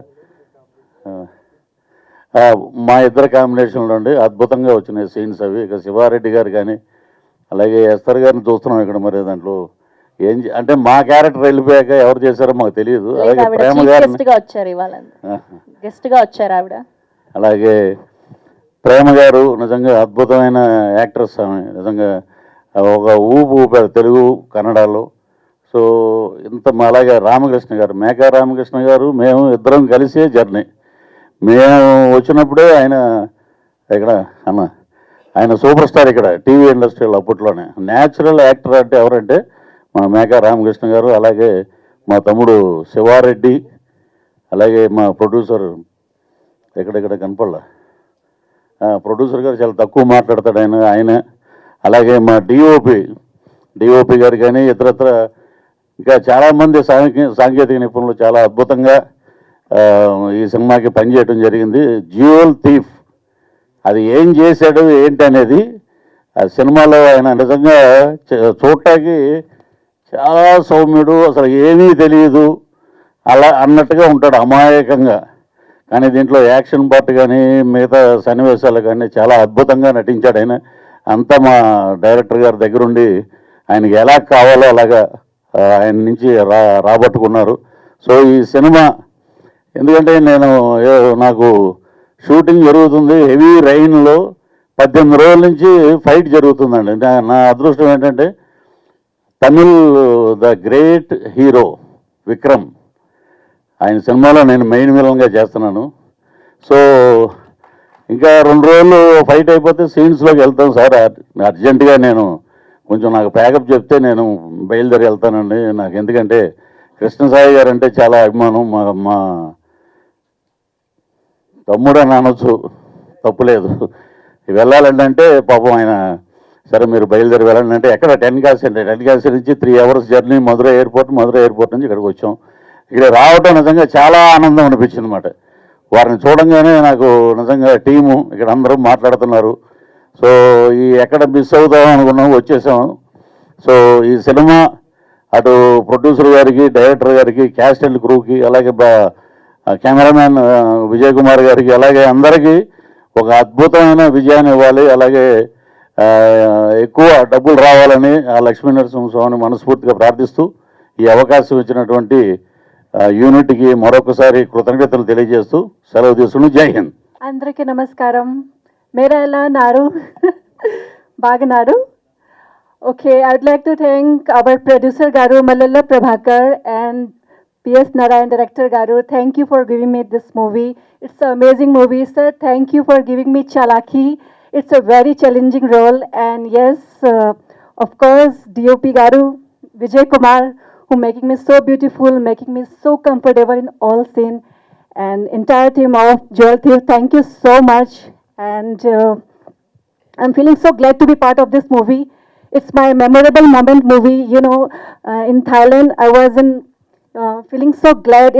మా ఇద్దరు కాంబినేషన్లో అండి అద్భుతంగా వచ్చినాయి సీన్స్ అవి. ఇక శివారెడ్డి గారు కానీ అలాగే ఎస్తర్ గారిని చూస్తున్నాం ఇక్కడ. మరి దాంట్లో అంటే మా క్యారెక్టర్ వెళ్ళిపోయాక ఎవరు చేశారో మాకు తెలియదు. అలాగే ప్రేమ గారు అలాగే ప్రేమ గారు నిజంగా అద్భుతమైన యాక్ట్రెస్ ఆమె. నిజంగా ఒక ఊపారు తెలుగు కన్నడలో. సో ఇంత అలాగే రామకృష్ణ గారు, మేకా రామకృష్ణ గారు, మేము ఇద్దరం కలిసే జర్నీ. మేము వచ్చినప్పుడే ఆయన ఇక్కడ ఆయన సూపర్ స్టార్ ఇక్కడ టీవీ ఇండస్ట్రీలో అప్పట్లోనే. న్యాచురల్ యాక్టర్ అంటే ఎవరంటే మా మేకా రామకృష్ణ గారు, అలాగే మా తమ్ముడు శివారెడ్డి, అలాగే మా ప్రొడ్యూసర్ ఎక్కడెక్కడ కనపడలా ప్రొడ్యూసర్ గారు చాలా తక్కువ మాట్లాడతాడు ఆయన. అలాగే మా డిఓపి గారు కానీ ఇతరత్ర ఇంకా చాలామంది సాంకేతిక నిపుణులు చాలా అద్భుతంగా ఈ సినిమాకి పనిచేయడం జరిగింది. జ్యువెల్ థీఫ్ అది ఏం చేశాడు ఏంటి అనేది ఆ సినిమాలో ఆయన నిజంగా చూడటానికి చాలా సౌమ్యుడు, అసలు ఏమీ తెలియదు అలా అన్నట్టుగా ఉంటాడు అమాయకంగా. కానీ దీంట్లో యాక్షన్ పార్ట్ కానీ మిగతా సన్నివేశాలు కానీ చాలా అద్భుతంగా నటించాడు ఆయన. అంతా మా డైరెక్టర్ గారి దగ్గరుండి ఆయనకి ఎలా కావాలో అలాగా ఆయన నుంచి రాబట్టుకున్నారు. సో ఈ సినిమా ఎందుకంటే నాకు షూటింగ్ జరుగుతుంది హెవీ రైన్లో 18 రోజుల నుంచి ఫైట్ జరుగుతుందండి. నా అదృష్టం ఏంటంటే Tamil the great hero Vikram ఆయన సినిమాలో నేను మెయిన్ విలన్గా చేస్తున్నాను. సో ఇంకా 2 రోజులు ఫైట్ అయిపోతే సీన్స్లోకి వెళ్తాం సార్. అర్జెంటుగా నేను కొంచెం నాకు ప్యాకప్ చెప్తే నేను బయలుదేరి వెళ్తానండి. నాకు ఎందుకంటే కృష్ణసాయి గారు అంటే చాలా అభిమానం. మా తమ్ముడు అని అనొచ్చు, తప్పులేదు. వెళ్ళాలంటే పాపం ఆయన సరే మీరు బయలుదేరి వెళ్ళండి అంటే ఎక్కడ 10 కాసి నుంచి 3 hours జర్నీ మధురై ఎయిర్పోర్ట్ నుంచి ఇక్కడికి వచ్చాం. ఇక్కడ రావటం నిజంగా చాలా ఆనందం అనిపించింది అన్నమాట. వారిని చూడంగానే నాకు నిజంగా టీము ఇక్కడ అందరూ మాట్లాడుతున్నారు. సో ఈ ఎక్కడ మిస్ అవుతాం అనుకున్నాం, వచ్చేసాం. సో ఈ సినిమా అటు ప్రొడ్యూసర్ గారికి, డైరెక్టర్ గారికి, క్యాస్ట్ అండ్ క్రూకి, అలాగే కెమెరామ్యాన్ విజయ్ కుమార్ గారికి, అలాగే అందరికీ ఒక అద్భుతమైన విజయాన్ని ఇవ్వాలి. అలాగే ఎక్కువ డబ్బులు రావాలని ఆ లక్ష్మీ నరసింహస్వామిని మనస్ఫూర్తిగా ప్రార్థిస్తూ ఈ అవకాశం ఇచ్చినటువంటి యూనిట్కి మరొకసారి కృతజ్ఞతలు తెలియజేస్తూ సెలవు తీసుకుని జై హింద్. అందరికీ నమస్కారం. మీరు ఎలా ఉన్నారు? బాగున్నారు? Okay, I'd like to thank our producer గారు Mallela Prabhakar and PS Narayan director garu. Thank you for giving me this movie. It's an amazing movie, sir. Thank you for giving me Chalaki. It's a very challenging role, and yes, of course, DOP garu, Vijay Kumar, who making me so beautiful, making me so comfortable in all scene, and entire team of Jewel Thief. Thank you so much, and I'm feeling so glad to be part of this movie. It's my memorable moment movie. You know, in Thailand, I was in feeling so glad.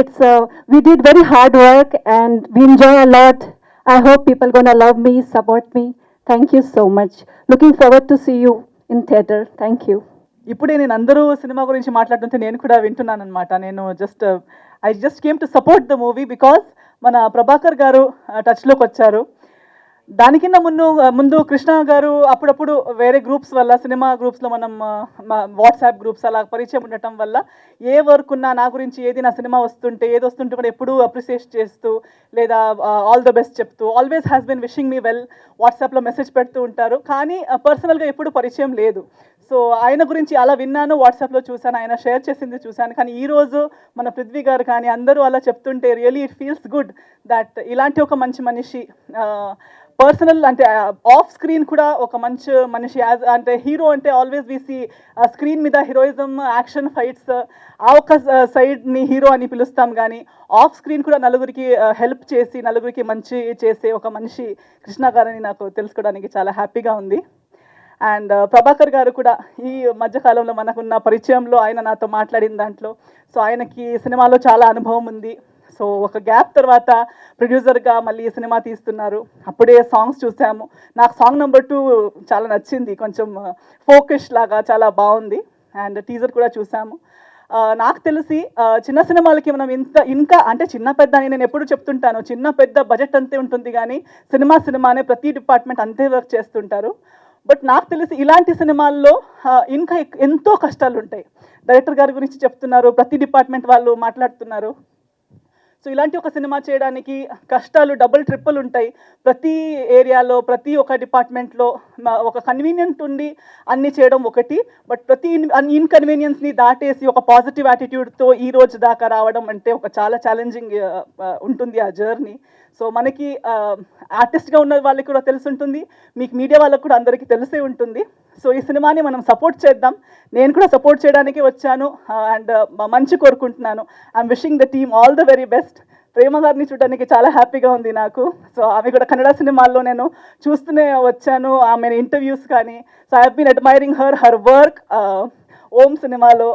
We did very hard work and we enjoy a lot. I hope people gonna love me, support me. Thank you so much. Looking forward to see you in theater. Thank you. ఇప్పుడే నేను అందరూ cinema గురించి మాట్లాడుతుంటే నేను కూడా వింటున్నాను అనమాట. నేను I just came to support the movie because మన ప్రభాకర్ గారు టచ్లోకి వచ్చారు. దానికింద ముందు కృష్ణ గారు అప్పుడప్పుడు వేరే గ్రూప్స్ వల్ల, సినిమా గ్రూప్స్లో మనం వాట్సాప్ గ్రూప్స్ అలా పరిచయం ఉండటం వల్ల ఏ వర్క్ ఉన్నా నా గురించి నా సినిమా ఏది వస్తుంటే కూడా ఎప్పుడూ అప్రిషియేట్ చేస్తూ లేదా ఆల్ ద బెస్ట్ చెప్తూ always has been wishing me well వాట్సాప్లో మెసేజ్ పెడుతూ ఉంటారు. కానీ పర్సనల్గా ఎప్పుడు పరిచయం లేదు. సో ఆయన గురించి అలా విన్నాను, వాట్సాప్లో చూశాను, ఆయన షేర్ చేసింది చూశాను. కానీ ఈరోజు మన పృథ్వీ గారు కానీ అందరూ అలా చెప్తుంటే really it feels good that ఇలాంటి ఒక మంచి మనిషి పర్సనల్ అంటే ఆఫ్ స్క్రీన్ కూడా ఒక మంచి మనిషి అంటే హీరో అంటే ఆల్వేస్ వీసీ స్క్రీన్ మీద హీరోయిజం, యాక్షన్, ఫైట్స్ ఆ ఒక సైడ్ని హీరో అని పిలుస్తాం. కానీ ఆఫ్ స్క్రీన్ కూడా నలుగురికి హెల్ప్ చేసి నలుగురికి మంచి చేసే ఒక మనిషి కృష్ణ గారని నాకు తెలుసుకోవడానికి చాలా హ్యాపీగా ఉంది. అండ్ ప్రభాకర్ గారు కూడా ఈ మధ్యకాలంలో మనకున్న పరిచయంలో ఆయన నాతో మాట్లాడిన దాంట్లో సో ఆయనకి సినిమాలో చాలా అనుభవం ఉంది. సో ఒక గ్యాప్ తర్వాత ప్రొడ్యూసర్గా మళ్ళీ ఈ సినిమా తీస్తున్నారు. అప్పుడే సాంగ్స్ చూసాము. నాకు సాంగ్ నెంబర్ 2 చాలా నచ్చింది, కొంచెం ఫోకస్ లాగా చాలా బాగుంది. అండ్ టీజర్ కూడా చూసాము. నాకు తెలిసి చిన్న సినిమాలకి మనం ఇంకా అంటే చిన్న పెద్ద అని నేను ఎప్పుడు చెప్తుంటాను, చిన్న పెద్ద బడ్జెట్ అంతే ఉంటుంది కానీ సినిమానే ప్రతి డిపార్ట్మెంట్ అంతే వర్క్ చేస్తుంటారు. బట్ నాకు తెలిసి ఇలాంటి సినిమాల్లో ఇంకా ఎంతో కష్టాలు ఉంటాయి. డైరెక్టర్ గారి గురించి చెప్తున్నారు, ప్రతి డిపార్ట్మెంట్ వాళ్ళు మాట్లాడుతున్నారు. సో ఇలాంటి ఒక సినిమా చేయడానికి కష్టాలు డబుల్ ట్రిపుల్ ఉంటాయి. ప్రతి ఏరియాలో ప్రతి ఒక్క డిపార్ట్మెంట్లో ఒక కన్వీనియంట్ ఉండి అన్నీ చేయడం ఒకటి, బట్ ప్రతి ఇన్కన్వీనియన్స్ని దాటేసి ఒక పాజిటివ్ యాటిట్యూడ్తో ఈ రోజు దాకా రావడం అంటే ఒక చాలా ఛాలెంజింగ్ ఉంటుంది ఆ జర్నీ. సో మనకి ఆర్టిస్ట్గా ఉన్న వాళ్ళకి కూడా తెలిసి ఉంటుంది, మీకు మీడియా వాళ్ళకు కూడా అందరికీ తెలిసే ఉంటుంది. సో ఈ సినిమాని మనం సపోర్ట్ చేద్దాం. నేను కూడా సపోర్ట్ చేయడానికి వచ్చాను అండ్ మంచి కోరుకుంటున్నాను. I'm wishing the team all the very best. Prema గారిని చూడడానికి చాలా హ్యాపీగా ఉంది నాకు. సో ఆమె కూడా కన్నడ సినిమాల్లో నేను చూస్తూనే వచ్చాను, ఆమె ఇంటర్వ్యూస్ కానీ. So I have been admiring her work. Om సినిమాలో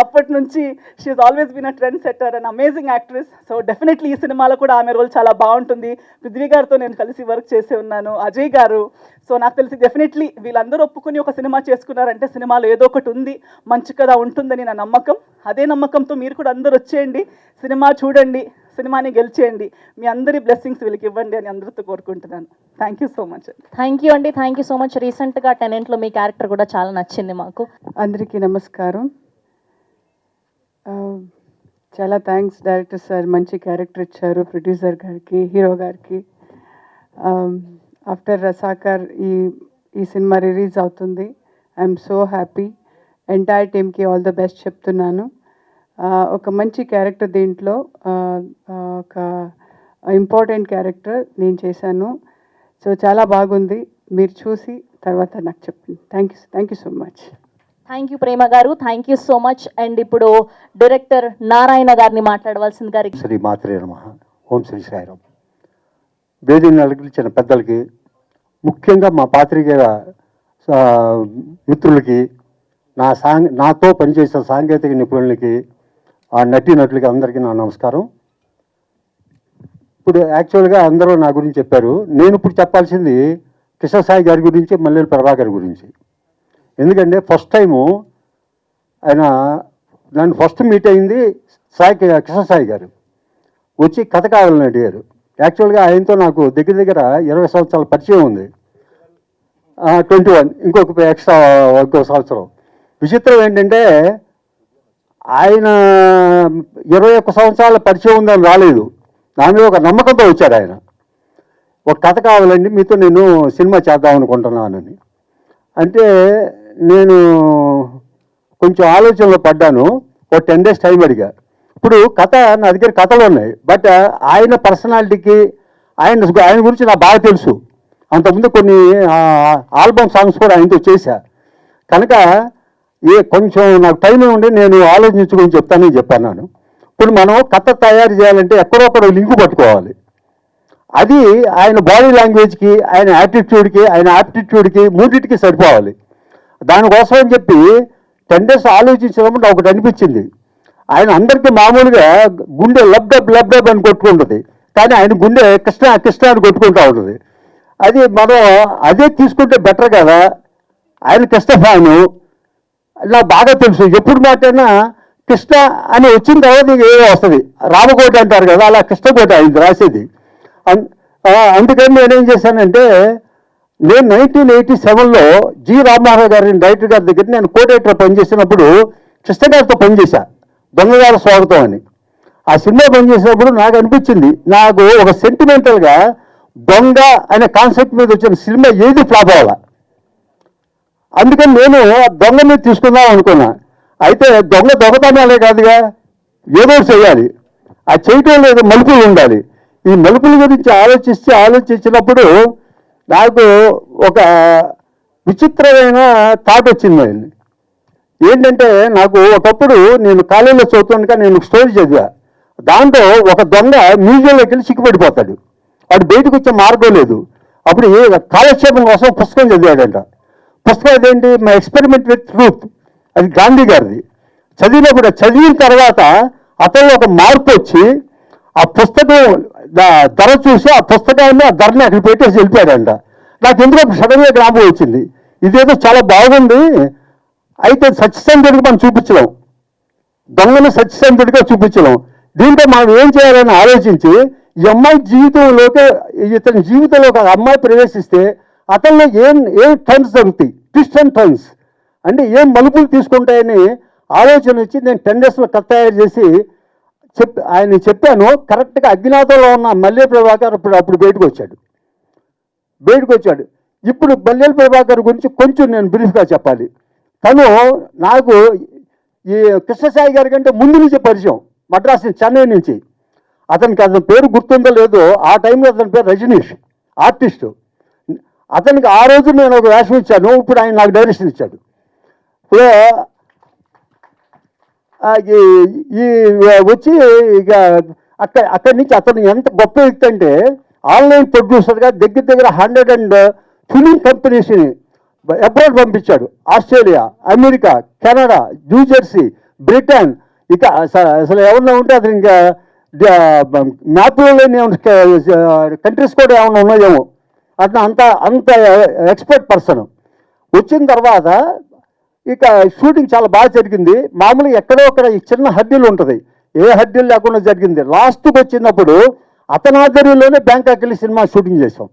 అప్పటి నుంచి she is always been a trend setter and amazing actress. So definitely ఈ సినిమాలో కూడా ఆమె రోల్ చాలా బాగుంటుంది. పృథ్వీ గారితో నేను కలిసి వర్క్ చేసి ఉన్నాను, అజయ్ గారు. సో నాకు తెలిసి డెఫినెట్లీ వీళ్ళందరూ ఒప్పుకుని ఒక సినిమా చేసుకున్నారంటే సినిమాలో ఏదో ఒకటి ఉంది, మంచి కథ ఉంటుందని నా నమ్మకం. అదే నమ్మకంతో మీరు కూడా అందరూ వచ్చేయండి, సినిమా చూడండి. సినిమాని గెలిచేయండి, మీ అందరి బ్లెస్సింగ్స్ వీళ్ళకి ఇవ్వండి అని అందరితో కోరుకుంటున్నాను. Thank you so much. Thank you అండి, థ్యాంక్ యూ సో మచ్. రీసెంట్గా టెనెంట్లో మీ క్యారెక్టర్ కూడా చాలా నచ్చింది మాకు. అందరికీ నమస్కారం. చాలా థ్యాంక్స్ డైరెక్టర్ సార్, మంచి క్యారెక్టర్ ఇచ్చారు. ప్రొడ్యూసర్ గారికి, హీరో గారికి. ఆఫ్టర్ రసాకర్ ఈ సినిమా రిలీజ్ అవుతుంది. I'm so happy. ఎంటైర్ టీమ్కి ఆల్ ద బెస్ట్ చెప్తున్నాను. ఒక మంచి క్యారెక్టర్ దీంట్లో, ఒక ఇంపార్టెంట్ క్యారెక్టర్ నేను చేశాను. సో చాలా బాగుంది. మీరు చూసి తర్వాత నాకు చెప్పండి. Thank you so much. Thank you Prema garu, thank you so much. And ఇప్పుడు డైరెక్టర్ నారాయణ గారిని మాట్లాడవలసింది గారి. శ్రీ మాత్రే నమః. ఓం శ్రీ సాయిరాం. వేదికను అలంకరించిన పెద్దలకి, ముఖ్యంగా మా పాత్రికేయ మిత్రులకి, నాతో పనిచేసిన సాంకేతిక నిపుణులకి, ఆ నటీనటులకి అందరికీ నా నమస్కారం. ఇప్పుడు యాక్చువల్గా అందరూ నా గురించి చెప్పారు. నేను ఇప్పుడు చెప్పాల్సింది కృష్ణసాయి గారి గురించి, మల్లెల ప్రభాకర్ గురించి. ఎందుకంటే ఫస్ట్ టైము ఆయన నన్ను ఫస్ట్ మీట్ అయింది కృష్ణసాయి గారు వచ్చి కథ కావాలని అడిగారు. యాక్చువల్గా ఆయనతో నాకు దగ్గర దగ్గర 20 సంవత్సరాల పరిచయం ఉంది. 21, ఇంకో సంవత్సరం. విచిత్రం ఏంటంటే ఆయన 21 సంవత్సరాల పరిచయం ఉందని రాలేదు, నా మీద ఒక నమ్మకంతో వచ్చాడు ఆయన. ఒక కథ కావాలండి, మీతో నేను సినిమా చేద్దాం అనుకుంటున్నానని అంటే నేను కొంచెం ఆలోచనలో పడ్డాను. ఒక 10 days టైం అడిగా. ఇప్పుడు కథ నా దగ్గర కథలు ఉన్నాయి, బట్ ఆయన పర్సనాలిటీకి ఆయన గురించి నాకు బాగా తెలుసు. అంతకుముందు కొన్ని ఆల్బమ్ సాంగ్స్ కూడా ఆయనతో చేశా. కనుక కొంచెం నాకు టైం ఉండి నేను ఆలోచించుకొని చెప్తానని చెప్పాను. ఇప్పుడు మనం కథ తయారు చేయాలంటే ఎక్కడొక్కడ లింకు పట్టుకోవాలి. అది ఆయన బాడీ లాంగ్వేజ్కి, ఆయన యాటిట్యూడ్కి, ఆయన యాప్టిట్యూడ్కి, మూడింటికి సరిపోవాలి. దానికోసం అని చెప్పి 10 days ఆలోచించినప్పుడు నాకు ఒకటి అనిపించింది. ఆయన అందరికీ మామూలుగా గుండె లబ్డబ్ అని కొట్టుకుంటుంది, కానీ ఆయన గుండె కృష్ణ అని కొట్టుకుంటూ ఉంటుంది. అది మనం అదే తీసుకుంటే బెటర్ కదా. ఆయన కృష్ణ ఫ్యాను, నాకు బాగా తెలుసు. ఎప్పుడు మాట్లాడినా కృష్ణ అని వచ్చిన తర్వాత ఏదో వస్తుంది. రామకోటి అంటారు కదా, అలా కృష్ణకోటి అయింది రాసేది. అందుకని నేనేం చేశానంటే, నేను 1987లో జి రామారావు గారి డైరెక్టర్ గారి దగ్గర నేను కోడైటర్ పనిచేసినప్పుడు కృష్ణ గారితో పనిచేశా, దొంగగారి స్వాగతం అని. ఆ సినిమా పనిచేసినప్పుడు నాకు అనిపించింది, నాకు ఒక సెంటిమెంటల్గా దొంగ అనే కాన్సెప్ట్ మీద వచ్చిన సినిమా ఏది ఫ్లాప్ అవ్వాల. అందుకని నేను దొంగ మీద తీసుకుందాం అనుకున్నా. అయితే దొంగతనాలే కాదుగా, ఏదో చేయాలి. ఆ చేయటం లేదు, మలుపులు ఉండాలి. ఈ మలుపుల గురించి ఆలోచించినప్పుడు నాకు ఒక విచిత్రమైన థాట్ వచ్చింది. ఏంటంటే, నాకు ఒకప్పుడు నేను కాలేజీలో చదువుతుండగా నేను స్టోరీ చదివా. దాంట్లో ఒక దొంగ మ్యూజియంలోకి వెళ్ళి చిక్కుపడిపోతాడు, వాడు బయటకు వచ్చే మార్గం లేదు. అప్పుడు కాలక్షేపం కోసం పుస్తకం చదివాడంట. పుస్తకం అదేంటి, మై ఎక్స్పెరిమెంట్ విత్ ట్రూత్, అది గాంధీ గారిది. చదివిన తర్వాత అతను ఒక మార్పు వచ్చి ఆ పుస్తకం ధర చూసి ఆ పుస్తకాన్ని, ఆ ధరని అక్కడ పెట్టేసి వెళ్ళిపోయాడంట. నాకు ఎందుకు సడన్గా జ్ఞాపకం వచ్చింది, ఇదేదో చాలా బాగుంది. అయితే సత్యసంధుడికి మనం చూపించలేం, దొంగను సత్యసంధుడిగా చూపించలేం. దీంట్లో మనం ఏం చేయాలని ఆలోచించి, ఈ అమ్మాయి జీవితంలోకి, ఇతని జీవితంలోకి ఒక అమ్మాయి ప్రవేశిస్తే అతనిలో ఏం టర్న్స్ జరుగుతాయి, ట్విస్ట్ అండ్ టర్న్స్ అంటే ఏం మలుపులు తీసుకుంటాయని ఆలోచన వచ్చి నేను 10 daysలో కథ తయారు చేసి ఆయన చెప్పాను. కరెక్ట్గా అజ్ఞాతంలో ఉన్న మల్లెల ప్రభాకర్ అప్పుడు బయటకు వచ్చాడు. ఇప్పుడు మల్లెల ప్రభాకర్ గురించి కొంచెం నేను బ్రీఫ్గా చెప్పాలి. తను నాకు ఈ కృష్ణసాయి గారి కంటే ముందు నుంచి పరిచయం, మద్రాసు చెన్నై నుంచి. అతని పేరు గుర్తుందో లేదో, ఆ టైంలో అతని పేరు రజనీష్, ఆర్టిస్టు. అతనికి ఆ రోజు నేను ఒక వేషం ఇచ్చాను, ఇప్పుడు ఆయన నాకు డైరెక్షన్ ఇచ్చాడు. ఇప్పుడు వచ్చి ఇక అక్కడి నుంచి అతను ఎంత గొప్ప వ్యక్తి అంటే, ఆన్లైన్ ప్రొడ్యూసర్గా దగ్గర 100 ఫిలిం కంపెనీస్ని అబ్రాడ్ పంపించాడు. Australia, America, Canada, New Jersey, Britain. ఇక అసలు ఏమన్నా ఉంటే అతను ఇంకా మ్యాప్లో లేని కంట్రీస్ కూడా ఏమన్నా ఉన్నాయేమో. అంత ఎక్స్పర్ట్ పర్సన్. వచ్చిన తర్వాత ఇక షూటింగ్ చాలా బాగా జరిగింది. మామూలుగా ఎక్కడో అక్కడ ఈ చిన్న హద్దులు ఉంటుంది, ఏ హడ్డీలు లేకుండా జరిగింది. లాస్ట్కి వచ్చినప్పుడు అతని ఆధ్వర్యంలోనే బ్యాంకాక్ వెళ్ళి సినిమా షూటింగ్ చేసాం.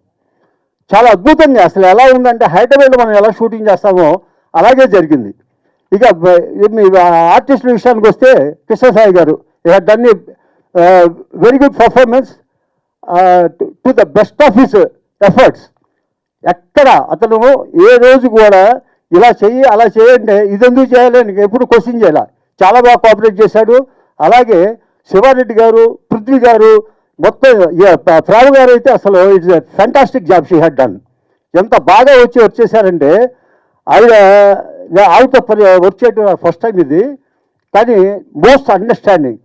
చాలా అద్భుతంగా అసలు ఎలా ఉందంటే హైదరాబాద్లో మనం ఎలా షూటింగ్ చేస్తామో అలాగే జరిగింది. ఇక ఆర్టిస్టుల విషయానికి వస్తే కృష్ణసాయి గారు done very good performance to the best of his efforts. ఎక్కడ అతను ఏ రోజు కూడా ఇలా చెయ్యి అలా చేయంటే ఇది ఎందుకు చేయాలి అని ఎప్పుడు క్వశ్చన్ చేయాల. చాలా బాగా కోఆపరేట్ చేశాడు. అలాగే శివారెడ్డి గారు, పృథ్వీ గారు, మొత్తం ప్రాభు గారు అయితే అసలు it's fantastic job she had done. ఎంత బాగా వచ్చేసారంటే ఆవిడతో వర్క్ చేయడం ఫస్ట్ టైం ఇది, కానీ మోస్ట్ అండర్స్టాండింగ్.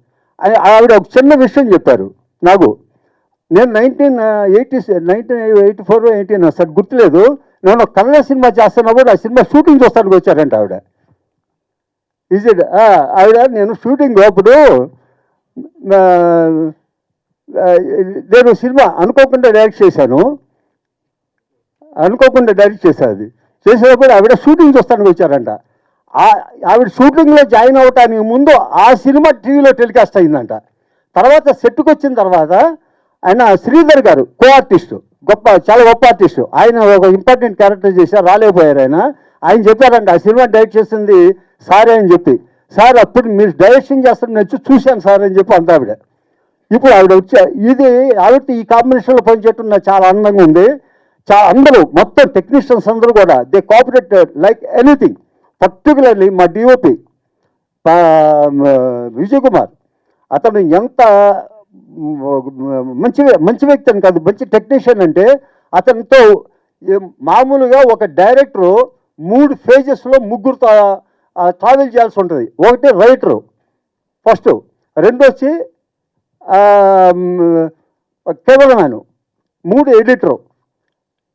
ఆవిడ ఒక చిన్న విషయం చెప్పారు నాకు. నేను 1984 సార్ గుర్తులేదు, నేను ఒక కన్నడ సినిమా చేస్తున్నప్పుడు ఆ సినిమా షూటింగ్ చూస్తానికి వచ్చారంట ఆవిడ. ఆవిడ నేను షూటింగ్ అప్పుడు నేను సినిమా అనుకోకుండా డైరెక్ట్ చేశాను అది చేసేటప్పుడు ఆవిడ షూటింగ్ చూస్తానికి వచ్చారంట. ఆవిడ షూటింగ్లో జాయిన్ అవ్వటానికి ముందు ఆ సినిమా టీవీలో టెలికాస్ట్ అయిందంట. తర్వాత సెట్కి వచ్చిన తర్వాత ఆయన శ్రీధర్ గారు కో ఆర్టిస్టు, చాలా గొప్ప ఆర్టిస్టు, ఆయన ఒక ఇంపార్టెంట్ క్యారెక్టర్ చేశారు, రాలేకపోయారు. ఆయన చెప్పారంట ఆ సినిమా డైరెక్ట్ చేసింది సారే అని చెప్పి. సార్ అప్పుడు మీరు డైరెక్షన్ చేస్తారని నేను చూశాను సార్ అని చెప్పి అంత ఆవిడ. ఇప్పుడు ఆవిడ ఇది ఆవిడ ఈ కాంబినేషన్లో పనిచేయటం నాకు చాలా ఆనందంగా ఉంది. అందరూ మొత్తం టెక్నీషియన్స్ అందరూ కూడా they cooperated like anything. Particularly మా డిఓపి విజయ్ కుమార్, అతను ఎంత మంచి వ్యక్తి అని కాదు, మంచి టెక్నీషియన్ అంటే అతనితో మామూలుగా ఒక డైరెక్టరు 3 ఫేజెస్లో ముగ్గురుతో ట్రావెల్ చేయాల్సి ఉంటుంది. ఒకటి రైటరు ఫస్ట్, రెండు వచ్చి కెమెరామ్యాను, 3 ఎడిటరు.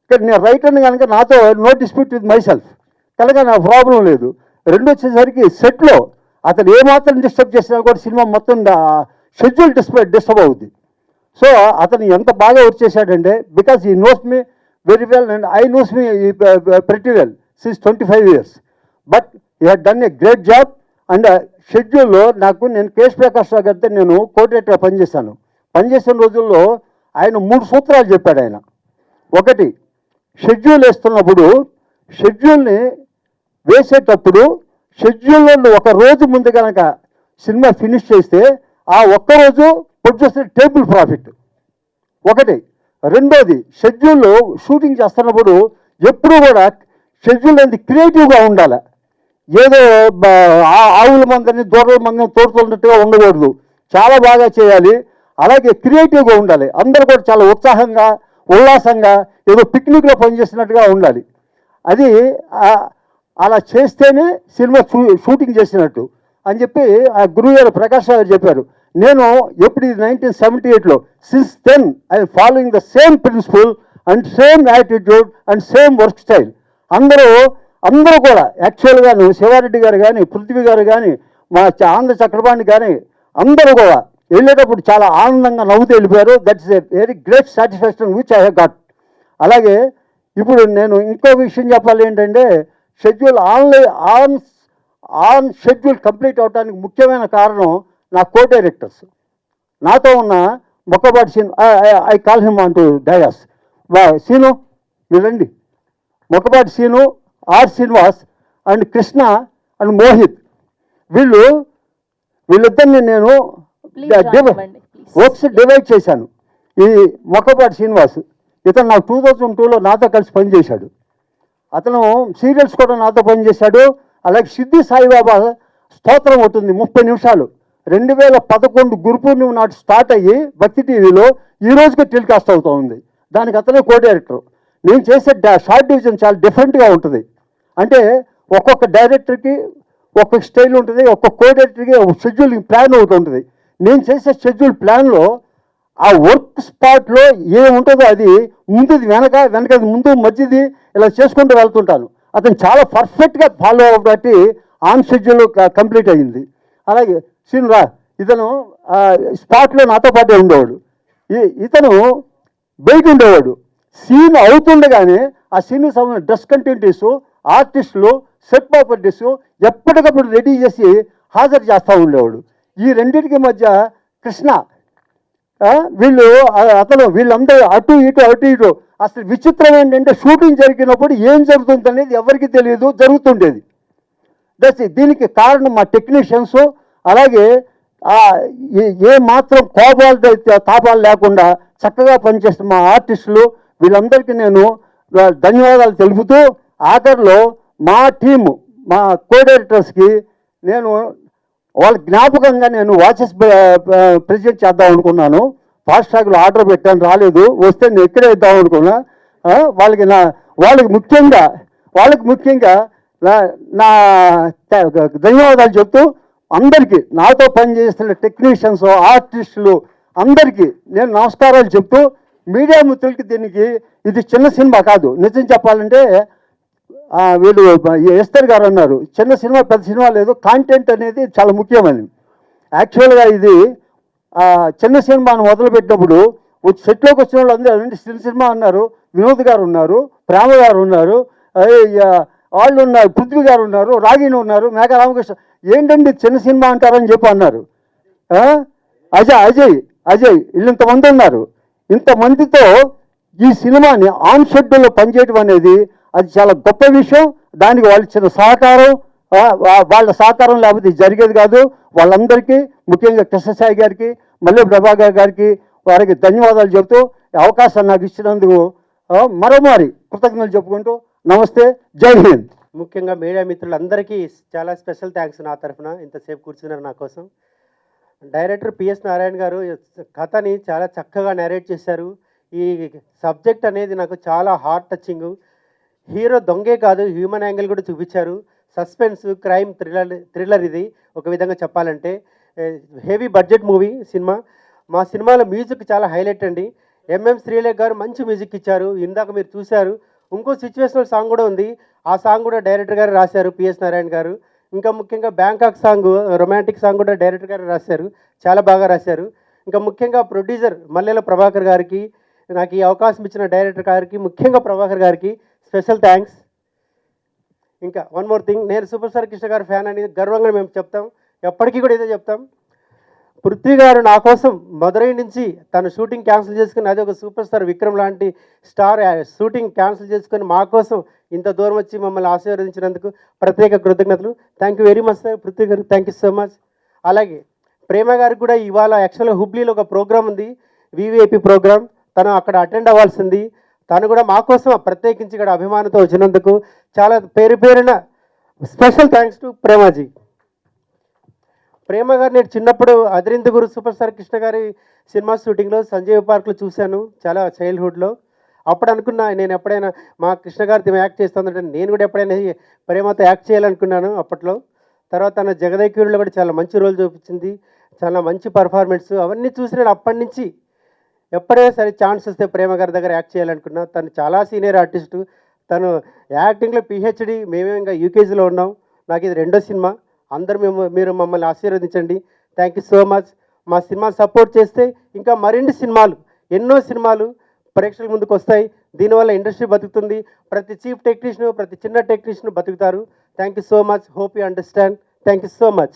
ఇక్కడ నేను రైటర్ని కనుక నాతో no dispute with myself కనుక నా ప్రాబ్లం లేదు. రెండు వచ్చేసరికి సెట్లో అతను ఏమాత్రం డిస్టర్బ్ చేసినా కూడా సినిమా మొత్తం షెడ్యూల్ డిస్టర్బ్ అవుద్ది. సో అతను ఎంత బాగా వర్క్ చేశాడంటే because he knows me very well and I knows me pretty well since 25 years. But he had done a great job. And షెడ్యూల్లో నేను కేఎస్ ప్రకాష్ రావు గారితో నేను కోఆర్డినేటర్గా పనిచేసిన రోజుల్లో ఆయన 3 సూత్రాలు చెప్పాడు. ఆయన ఒకటి, షెడ్యూల్ వేస్తున్నప్పుడు షెడ్యూల్ని వేసేటప్పుడు షెడ్యూల్లో ఒక రోజు ముందు కనుక సినిమా ఫినిష్ చేస్తే ఆ ఒక్కరోజు ప్రొడ్యూసర్ టేబుల్ ప్రాఫిట్ ఒకటి. రెండోది, షెడ్యూల్లో షూటింగ్ చేస్తున్నప్పుడు ఎప్పుడూ కూడా షెడ్యూల్ అనేది క్రియేటివ్గా ఉండాలి. ఏదో ఆవుల మందని దూరల మందని తోడుతున్నట్టుగా ఉండకూడదు, చాలా బాగా చేయాలి. అలాగే క్రియేటివ్గా ఉండాలి. అందరూ కూడా చాలా ఉత్సాహంగా ఉల్లాసంగా ఏదో పిక్నిక్లో పనిచేసినట్టుగా ఉండాలి. అది అలా చేస్తేనే సినిమా షూటింగ్ చేసినట్టు అని చెప్పి ఆ గురువు గారు ప్రకాష్ గారు చెప్పారు. నేను ఎప్పుడు 1978లో since then I following the same principle and same attitude and same work style. అందరూ కూడా యాక్చువల్గాను శివారెడ్డి గారు కానీ, పృథ్వీ గారు కానీ, మా ఆంధ్ర చక్రపాణి కానీ అందరూ కూడా వెళ్ళేటప్పుడు చాలా ఆనందంగా నవ్వుతూ వెళ్ళిపోయారు. That's a very great satisfaction which I have got. అలాగే ఇప్పుడు నేను ఇంకో విషయం చెప్పాలి ఏంటంటే, షెడ్యూల్ ఆన్ షెడ్యూల్ కంప్లీట్ అవడానికి ముఖ్యమైన కారణం నా కో డైరెక్టర్స్. నాతో ఉన్న Mokkapati Seenu, I call him on to dais, Seenu మీరు రండి. Mokkapati Seenu, R Srinivas and Krishna and Mohit, వీళ్ళిద్దరిని నేను వర్క్స్ డివైడ్ చేశాను. ఈ మొక్కపాటి శ్రీనివాస్ ఇతను నాకు 2002లో నాతో కలిసి పనిచేశాడు. అతను సీరియల్స్ కూడా నాతో పనిచేశాడు. అలాగే సిద్ధి సాయిబాబా స్తోత్రం అవుతుంది 30 నిమిషాలు, 2011 గురు పూర్ణిమ నాటి స్టార్ట్ అయ్యి భక్తి టీవీలో ఈ రోజుకి టెలికాస్ట్ అవుతూ ఉంది. దానికి అతనే కో డైరెక్టర్. నేను చేసే షార్ట్ డివిజన్ చాలా డిఫరెంట్గా ఉంటుంది. అంటే ఒక్కొక్క డైరెక్టర్కి ఒక్కొక్క స్టైల్ ఉంటుంది, ఒక్కొక్క కో డైరెక్టర్కి ఒక షెడ్యూల్ ప్లాన్ ఒకటి ఉంటుంది. నేను చేసే షెడ్యూల్ ప్లాన్లో ఆ వర్క్ స్పాట్లో ఏముంటుందో అది ముందుది వెనకది ముందు మధ్యది ఇలా చేసుకుంటూ వెళ్తుంటాను. అతను చాలా పర్ఫెక్ట్గా ఫాలో అవ్వబట్టి ఆన్ షెడ్యూల్ కంప్లీట్ అయ్యింది. అలాగే సీన్ ఇతను స్పాట్లో నాతో పాటే ఉండేవాడు. ఇతను బయట ఉండేవాడు. సీన్ అవుతుండగానే ఆ సీన్కి సంబంధించిన డ్రెస్ కంటిన్యూటీస్, ఆర్టిస్టులు, సెట్ ప్రాపర్టీస్ ఎప్పటికప్పుడు రెడీ చేసి హాజరు చేస్తూ ఉండేవాడు. ఈ రెండింటికి మధ్య కృష్ణ వీళ్ళు అతను వీళ్ళందరూ అటు ఇటు అసలు విచిత్రం ఏంటంటే షూటింగ్ జరిగినప్పుడు ఏం జరుగుతుంది అనేది ఎవరికి తెలియదు, జరుగుతుండేది. దీనికి కారణం మా టెక్నీషియన్స్, అలాగే ఏ మాత్రం తాపాలు లేకుండా చక్కగా పనిచేస్తున్న మా ఆర్టిస్టులు, వీళ్ళందరికీ నేను ధన్యవాదాలు తెలుపుతూ ఆఖరిలో మా టీము, మా కో డైరెక్టర్స్కి నేను వాళ్ళ జ్ఞాపకంగా నేను వాచెస్ ప్రెజెంట్ చేద్దాం అనుకున్నాను. ఫాస్ట్ ట్రాక్లో ఆర్డర్ పెట్టాను, రాలేదు. వస్తే నేను ఎక్కడే ఇద్దాం అనుకున్నా. వాళ్ళకి ముఖ్యంగా నా ధన్యవాదాలు చెప్తూ అందరికీ, నాతో పనిచేస్తున్న టెక్నీషియన్స్, ఆర్టిస్టులు అందరికీ నేను నమస్కారాలు చెప్తూ, మీడియా మిత్రులకి దీనికి ఇది చిన్న సినిమా కాదు. నిజం చెప్పాలంటే వీళ్ళు ఎస్తర్ గారు అన్నారు చిన్న సినిమా పెద్ద సినిమా లేదు, కాంటెంట్ అనేది చాలా ముఖ్యమని. యాక్చువల్గా ఇది చిన్న సినిమాను మొదలుపెట్టినప్పుడు సెట్లోకి వచ్చిన వాళ్ళు అందరూ చిన్న సినిమా అన్నారు. వినోద్ గారు ఉన్నారు, ప్రేమ గారు ఉన్నారు, వాళ్ళు ఉన్నారు, పృథ్వీ గారు ఉన్నారు, రాగిణి ఉన్నారు, మేఘ రామకృష్ణ. ఏంటండి చిన్న సినిమా అంటారని చెప్పి అన్నారు. అజయ్ వీళ్ళంతమంది ఉన్నారు. ఇంతమందితో ఈ సినిమాని ఆన్ షెడ్యూల్లో పనిచేయడం అనేది అది చాలా గొప్ప విషయం. దానికి వాళ్ళు ఇచ్చిన సహకారం, వాళ్ళ సహకారం లేకపోతే జరిగేది కాదు. వాళ్ళందరికీ, ముఖ్యంగా కృష్ణసాయి గారికి, మల్లె ప్రభాకర్ గారికి, వారికి ధన్యవాదాలు చెబుతూ అవకాశం నాకు ఇచ్చినందుకు మరోమారి కృతజ్ఞతలు చెప్పుకుంటూ నమస్తే, జై హింద్. ముఖ్యంగా మీడియా మిత్రులందరికీ చాలా స్పెషల్ థ్యాంక్స్ నా తరఫున, ఇంతసేపు కూర్చున్నారు నా కోసం. డైరెక్టర్ పిఎస్ నారాయణ గారు కథని చాలా చక్కగా నేరేట్ చేశారు. ఈ సబ్జెక్ట్ అనేది నాకు చాలా హార్ట్ టచింగ్. హీరో దొంగే కాదు, హ్యూమన్ యాంగిల్ కూడా చూపించారు. సస్పెన్స్, క్రైమ్, థ్రిల్లర్ ఇది ఒక విధంగా చెప్పాలంటే. Heavy budget movie cinema. మా సినిమాలో మ్యూజిక్ చాలా హైలైట్ అండి. ఎంఎం శ్రీలేఖ్ గారు మంచి మ్యూజిక్ ఇచ్చారు, ఇందాక మీరు చూశారు. ఇంకో సిచ్యువేషనల్ సాంగ్ కూడా ఉంది, ఆ సాంగ్ కూడా డైరెక్టర్ గారు రాశారు, పిఎస్ నారాయణ గారు. ఇంకా ముఖ్యంగా బ్యాంకాక్ సాంగ్, రొమాంటిక్ సాంగ్ కూడా డైరెక్టర్ గారు రాశారు, చాలా బాగా రాశారు. ఇంకా ముఖ్యంగా ప్రొడ్యూసర్ మల్లెల ప్రభాకర్ గారికి, నాకు ఈ అవకాశం ఇచ్చిన డైరెక్టర్ గారికి, ముఖ్యంగా ప్రభాకర్ గారికి స్పెషల్ థ్యాంక్స్. ఇంకా వన్ మోర్ థింగ్, నేను సూపర్ స్టార్ కృష్ణ గారి ఫ్యాన్ అని గర్వంగా మేము చెప్తాం, ఎప్పటికీ కూడా ఇదే చెప్తాం. పృథ్వీ గారు నా కోసం మదురై నుంచి తన షూటింగ్ క్యాన్సిల్ చేసుకుని, అదే ఒక సూపర్ స్టార్ విక్రమ్ లాంటి స్టార్ షూటింగ్ క్యాన్సిల్ చేసుకొని మా కోసం ఇంత దూరం వచ్చి మమ్మల్ని ఆశీర్వదించినందుకు ప్రత్యేక కృతజ్ఞతలు. Thank you very much sir Prithvi గారు, థ్యాంక్ యూ సో మచ్. అలాగే ప్రేమ గారికి కూడా ఇవాళ యాక్చువల్గా హుబ్లీలో ఒక ప్రోగ్రామ్ ఉంది, వివిఐపి ప్రోగ్రామ్, తను అక్కడ అటెండ్ అవ్వాల్సింది. తను కూడా మా కోసం ప్రత్యేకించి ఇక్కడ అభిమానంతో వచ్చినందుకు చాలా పేరున స్పెషల్ థ్యాంక్స్ టు ప్రేమాజీ. ప్రేమ గారు నేను చిన్నప్పుడు అదిరిందుగురు సూపర్ స్టార్ కృష్ణ గారి సినిమా షూటింగ్లో సంజీవ్ పార్క్లో చూశాను, చాలా చైల్డ్హుడ్లో. అప్పుడు అనుకున్నా నేను ఎప్పుడైనా మా కృష్ణ గారితో యాక్ట్ చేస్తుందంటే నేను కూడా ఎప్పుడైనా ప్రేమతో యాక్ట్ చేయాలనుకున్నాను అప్పట్లో. తర్వాత తన జగదేక్యూరులో కూడా చాలా మంచి రోల్ చూపించింది, చాలా మంచి పర్ఫార్మెన్స్. అవన్నీ చూసి నేను అప్పటి నుంచి ఎప్పుడైనా సరే ఛాన్స్ వస్తే ప్రేమ గారి దగ్గర యాక్ట్ చేయాలనుకున్నా. తను చాలా సీనియర్ ఆర్టిస్టు, తను యాక్టింగ్లో పిహెచ్డి, మేమే ఇంకా యూకేజీలో ఉన్నాం. నాకు ఇది రెండో సినిమా. అందరూ మీరు మమ్మల్ని ఆశీర్వదించండి, థ్యాంక్ యూ సో మచ్. మా సినిమా సపోర్ట్ చేస్తే ఇంకా మరిన్ని సినిమాలు, ఎన్నో సినిమాలు ప్రేక్షకుల ముందుకు వస్తాయి. దీనివల్ల ఇండస్ట్రీ బతుకుతుంది, ప్రతి చీఫ్ టెక్నీషియన్, ప్రతి చిన్న టెక్నీషియన్ బతుకుతారు. Thank you so much, hope you understand. Thank you so much.